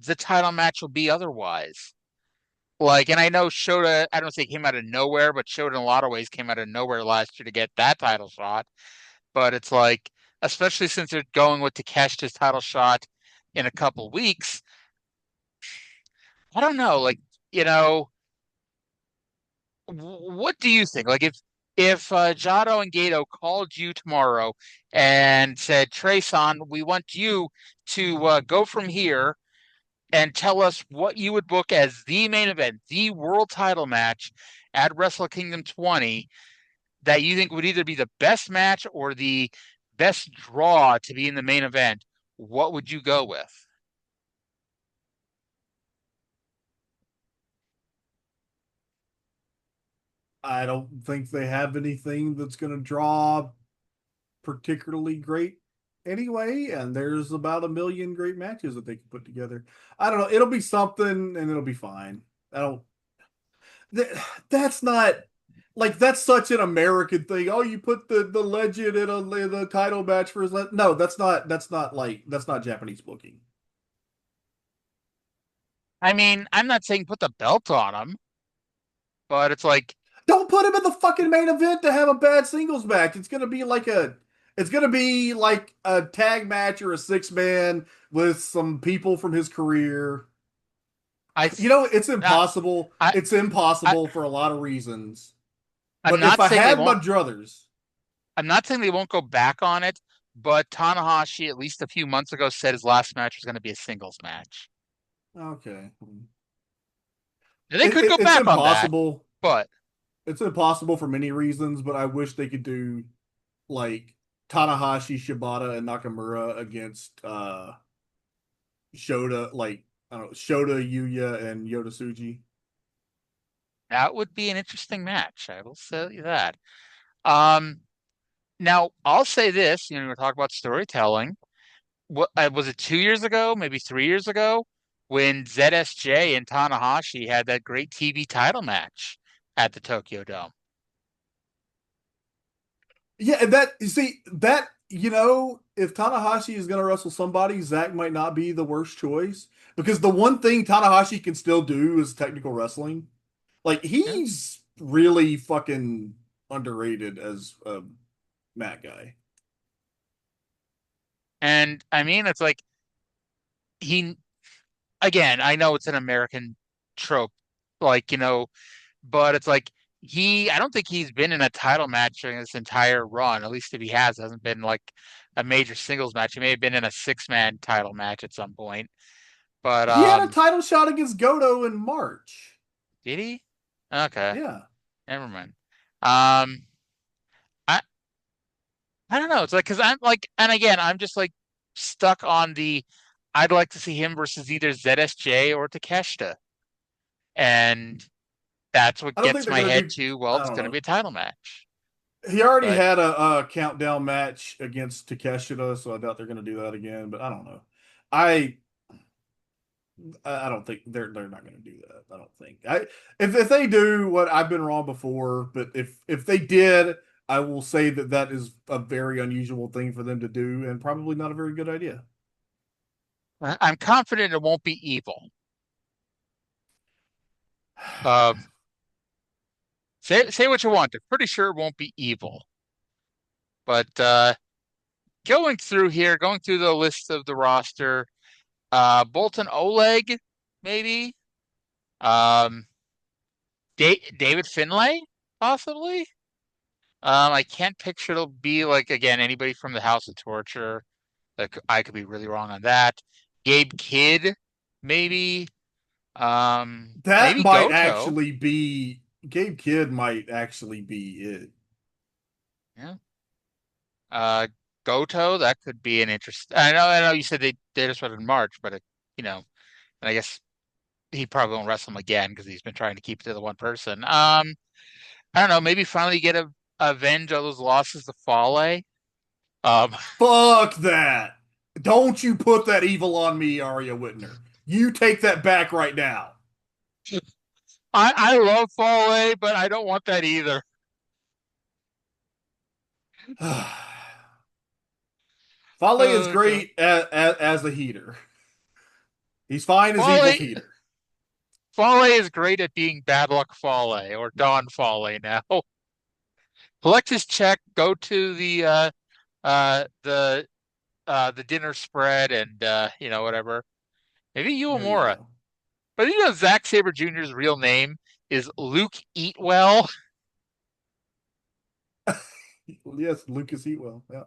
the title match will be otherwise. Like, and I know Shota, I don't say came out of nowhere, but Shota in a lot of ways came out of nowhere last year to get that title shot. But it's like, especially since they're going with Takeshita's title shot in a couple weeks, I don't know, like, what do you think? Like, if Jado and Gato called you tomorrow and said, Trae-san, we want you to go from here and tell us what you would book as the main event, the world title match at Wrestle Kingdom 20, that you think would either be the best match or the best draw to be in the main event, what would you go with? I don't think they have anything that's going to draw particularly great anyway, and there's about 1,000,000 great matches that they can put together. I don't know. It'll be something, and it'll be fine. I don't. That's not like that's such an American thing. Oh, you put the legend in the title match for his. No, that's not Japanese booking. I mean, I'm not saying put the belt on him, but it's like, don't put him in the fucking main event to have a bad singles match. It's gonna be like a tag match or a 6-man with some people from his career. It's impossible. It's impossible for a lot of reasons. But if I had my druthers, I'm not saying they won't go back on it, but Tanahashi, at least a few months ago, said his last match was going to be a singles match. Okay. They could go back on that, but it's impossible for many reasons. But I wish they could do like Tanahashi, Shibata, and Nakamura against Shota, like I don't know, Shota, Yuya, and Yota Tsuji. That would be an interesting match. I will tell you that. Now I'll say this. We're talking about storytelling. What was it 2 years ago, maybe 3 years ago, when ZSJ and Tanahashi had that great TV title match at the Tokyo Dome? Yeah, and if Tanahashi is going to wrestle somebody, Zack might not be the worst choice because the one thing Tanahashi can still do is technical wrestling. Like he's really fucking underrated as a mat guy. And I mean, it's like again, I know it's an American trope, but it's like I don't think he's been in a title match during this entire run. At least if he hasn't been like a major singles match. He may have been in a 6-man title match at some point. But he had a title shot against Goto in March. Did he? Okay. Yeah. Never mind. I don't know. It's like because I'm like, and again, I'm just like stuck on I'd like to see him versus either ZSJ or Takeshita, and that's what gets my head to. Well, it's going to be a title match. He already had a countdown match against Takeshita, so I doubt they're going to do that again. But I don't know. I don't think they're not going to do that. I don't think. If they do what I've been wrong before, but if they did, I will say that is a very unusual thing for them to do, and probably not a very good idea. I'm confident it won't be evil. Say what you want. I'm pretty sure it won't be evil. But going through the list of the roster, Bolton Oleg, maybe. David Finlay, possibly. I can't picture it'll be like again anybody from the House of Torture. I could be really wrong on that. Gabe Kidd, maybe. That maybe might Goto. actually be Gabe Kidd. Might actually be it. Yeah. Goto, that could be an interest. I know. You said they just went in March, but and I guess he probably won't wrestle him again because he's been trying to keep it to the one person. I don't know. Maybe finally get avenge all those losses to Fale. Fuck that! Don't you put that evil on me, Arya Whitner. You take that back right now. I love Fale, but I don't want that either. Fale is great as a heater. He's fine as evil heater. Fale is great at being Bad Luck Fale or Don Fale now. Collect his check, go to the dinner spread, and whatever. Maybe Uemura. But Zack Sabre Jr.'s real name is Luke Eatwell. Yes, Lucas Eatwell. Yeah,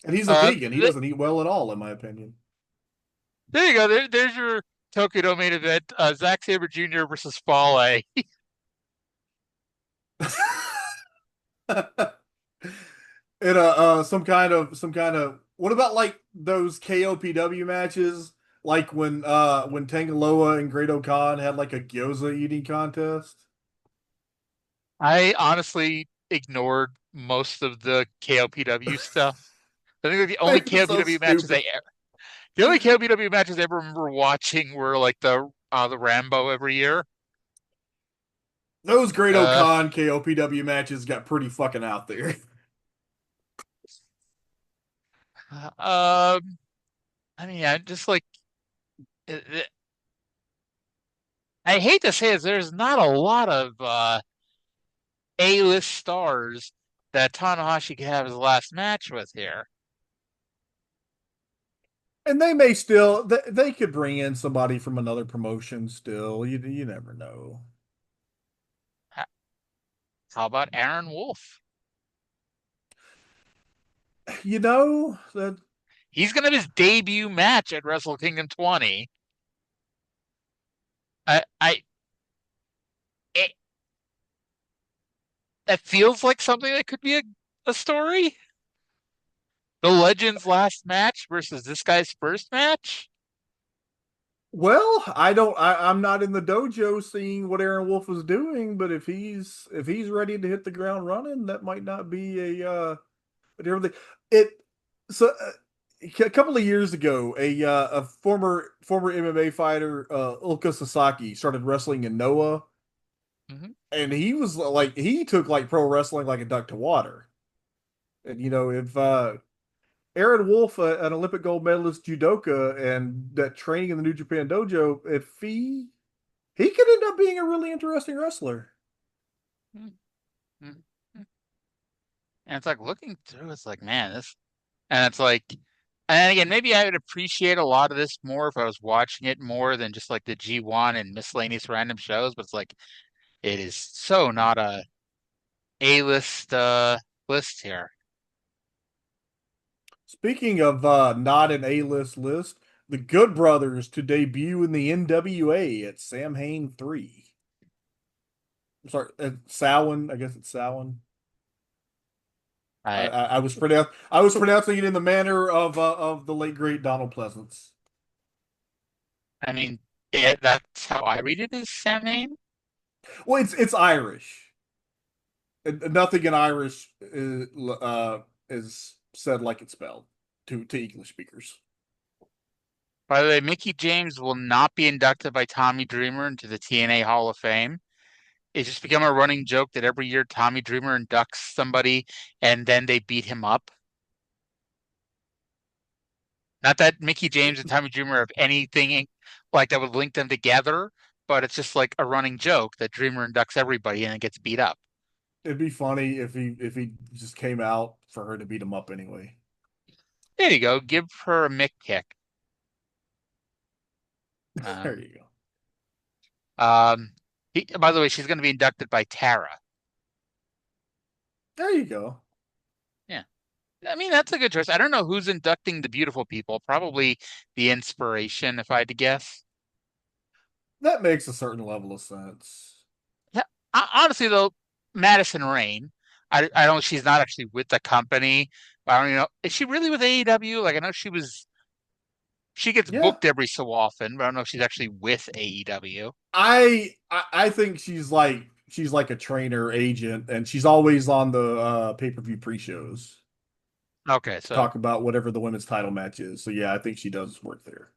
and he's a vegan. He doesn't eat well at all, in my opinion. There you go. There's your Tokyo Dome main event: Zack Sabre Jr. versus Fale. In some kind of what about like those KOPW matches? Like when Tangaloa and Great Khan had like a gyoza eating contest? I honestly ignored most of the KOPW stuff. I think the only It was so KOPW matches stupid. the only KOPW matches I ever remember watching were like the Rambo every year. Those Great Uh, Khan KOPW matches got pretty fucking out there. I mean, I just like I hate to say it, there's not a lot of A-list stars that Tanahashi could have his last match with here. And they may still they could bring in somebody from another promotion still. You never know. How about Aaron Wolf? You know that he's gonna have his debut match at Wrestle Kingdom 20. That feels like something that could be a story. The Legend's last match versus this guy's first match. well, I'm not in the dojo seeing what Aaron Wolf is doing, but if he's ready to hit the ground running, that might not be a different thing. A couple of years ago, a former MMA fighter, Ulka Sasaki, started wrestling in Noah, and he was like he took like pro wrestling like a duck to water. And if Aaron Wolf, an Olympic gold medalist judoka, and that training in the New Japan dojo, if he could end up being a really interesting wrestler. And it's like looking through, it's like, man, this, and it's like, and again, maybe I would appreciate a lot of this more if I was watching it more than just like the G1 and miscellaneous random shows, but it's like, it is so not a A-list list here. Speaking of not an A-list list, the Good Brothers to debut in the NWA at Samhain 3. I'm sorry, Samhain. I guess it's Samhain. I was pronouncing it in the manner of the late great Donald Pleasance. I mean, yeah, that's how I read it, is Samhain. Well, it's Irish. Nothing in Irish is said like it's spelled to English speakers. By the way, Mickie James will not be inducted by Tommy Dreamer into the TNA Hall of Fame. It's just become a running joke that every year Tommy Dreamer inducts somebody and then they beat him up. Not that Mickie James and Tommy Dreamer have anything like that would link them together, but it's just like a running joke that Dreamer inducts everybody and then gets beat up. It'd be funny if he just came out for her to beat him up anyway. There you go. Give her a Mick kick. There you go. By the way, she's going to be inducted by Tara. There you go. Yeah. I mean, that's a good choice. I don't know who's inducting the beautiful people. Probably the Inspiration, if I had to guess. That makes a certain level of sense. Yeah. Honestly, though, Madison Rayne, I don't know, she's not actually with the company. I don't even know. Is she really with AEW? Like, I know she gets booked every so often, but I don't know if she's actually with AEW. I think she's like a trainer agent, and she's always on the pay-per-view pre-shows. Okay, so talk about whatever the women's title match is. So yeah, I think she does work there.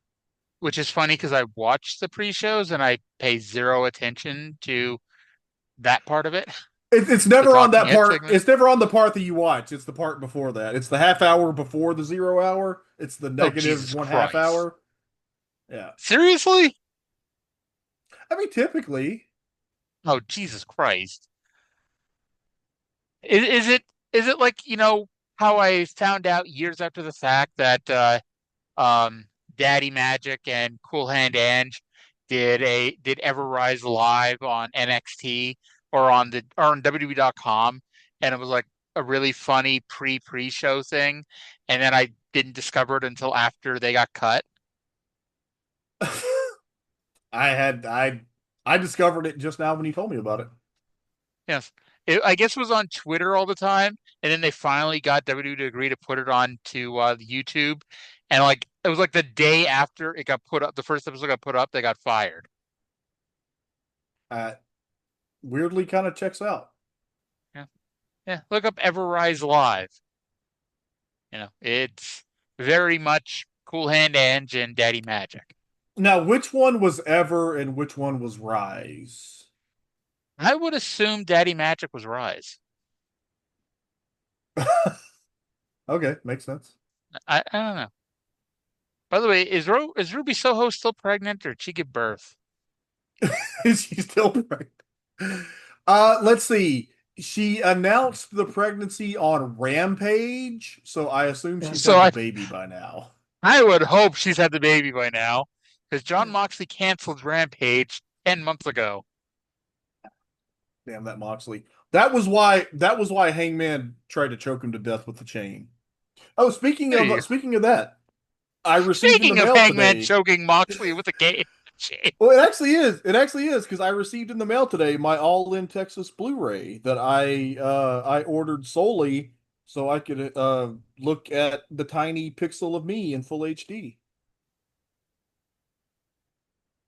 Which is funny because I watch the pre-shows and I pay zero attention to that part of it. It's never on that part. It's never on the part that you watch. It's the part before that. It's the half hour before the 0 hour. It's the negative one half hour. Yeah. Seriously? I mean, typically. Oh, Jesus Christ. Is it like, how I found out years after the fact that Daddy Magic and Cool Hand Ange did EverRise live on NXT or on WWE.com, and it was like a really funny pre-show thing, and then I didn't discover it until after they got cut. I discovered it just now when you told me about it. Yes. I guess it was on Twitter all the time, and then they finally got WWE to agree to put it on to YouTube, and like it was like the day after it got put up, the first episode got put up, they got fired. Weirdly, kind of checks out. Yeah, look up EverRise Live. It's very much Cool Hand Ange and Daddy Magic. Now, which one was Ever and which one was Rise? I would assume Daddy Magic was Rise. Okay, makes sense. I don't know. By the way, is Ruby Soho still pregnant, or did she give birth? Is she still pregnant? Let's see. She announced the pregnancy on Rampage, so I assume she's had the baby by now. I would hope she's had the baby by now, because Jon Moxley canceled Rampage 10 months ago. Damn that Moxley. That was why Hangman tried to choke him to death with the chain. Oh, speaking of that, I received in the mail Hangman today, choking Moxley with a chain. Well, it actually is. It actually is, because I received in the mail today my All In Texas Blu-ray that I ordered solely so I could look at the tiny pixel of me in full HD.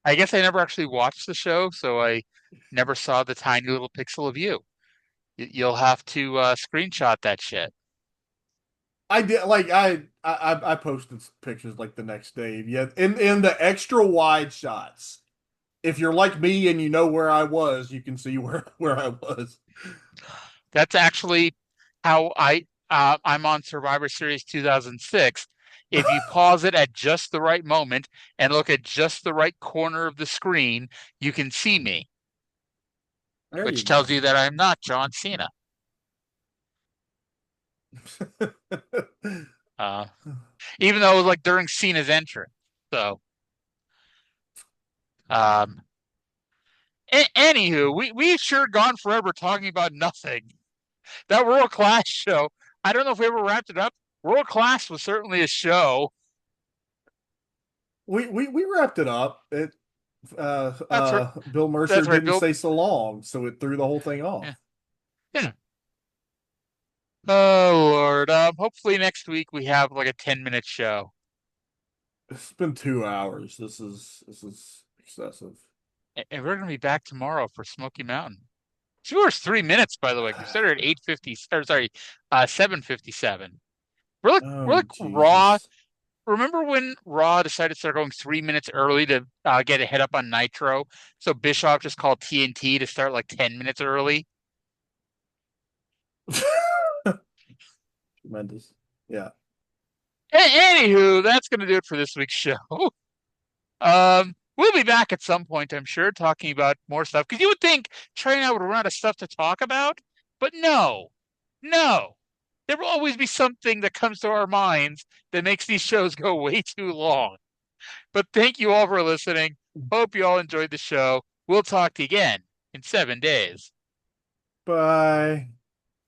I guess I never actually watched the show, so I never saw the tiny little pixel of you. You'll have to screenshot that shit. I did, like I posted pictures like the next day. Yeah, in the extra wide shots. If you're like me and you know where I was, you can see where I was. That's actually how I'm on Survivor Series 2006. If you pause it at just the right moment and look at just the right corner of the screen, you can see me. Which tells you that I'm not John Cena. Even though it was like during Cena's entrance. So anywho, we sure gone forever talking about nothing. That World Class show, I don't know if we ever wrapped it up. World Class was certainly a show. We wrapped it up. It Bill Mercer didn't say so long, so it threw the whole thing off. Yeah. Oh Lord. Hopefully next week we have like a 10-minute show. It's been 2 hours. This is excessive. And we're gonna be back tomorrow for Smoky Mountain. 2 hours 3 minutes, by the way. Consider it 7:57. We're like Raw. Remember when Raw decided to start going 3 minutes early to get a head up on Nitro? So Bischoff just called TNT to start like 10 minutes early. Tremendous. Yeah. Anywho, that's going to do it for this week's show. We'll be back at some point, I'm sure, talking about more stuff. Because you would think Trey and I would run out of stuff to talk about. But no. There will always be something that comes to our minds that makes these shows go way too long. But thank you all for listening. Hope you all enjoyed the show. We'll talk to you again in 7 days. Bye.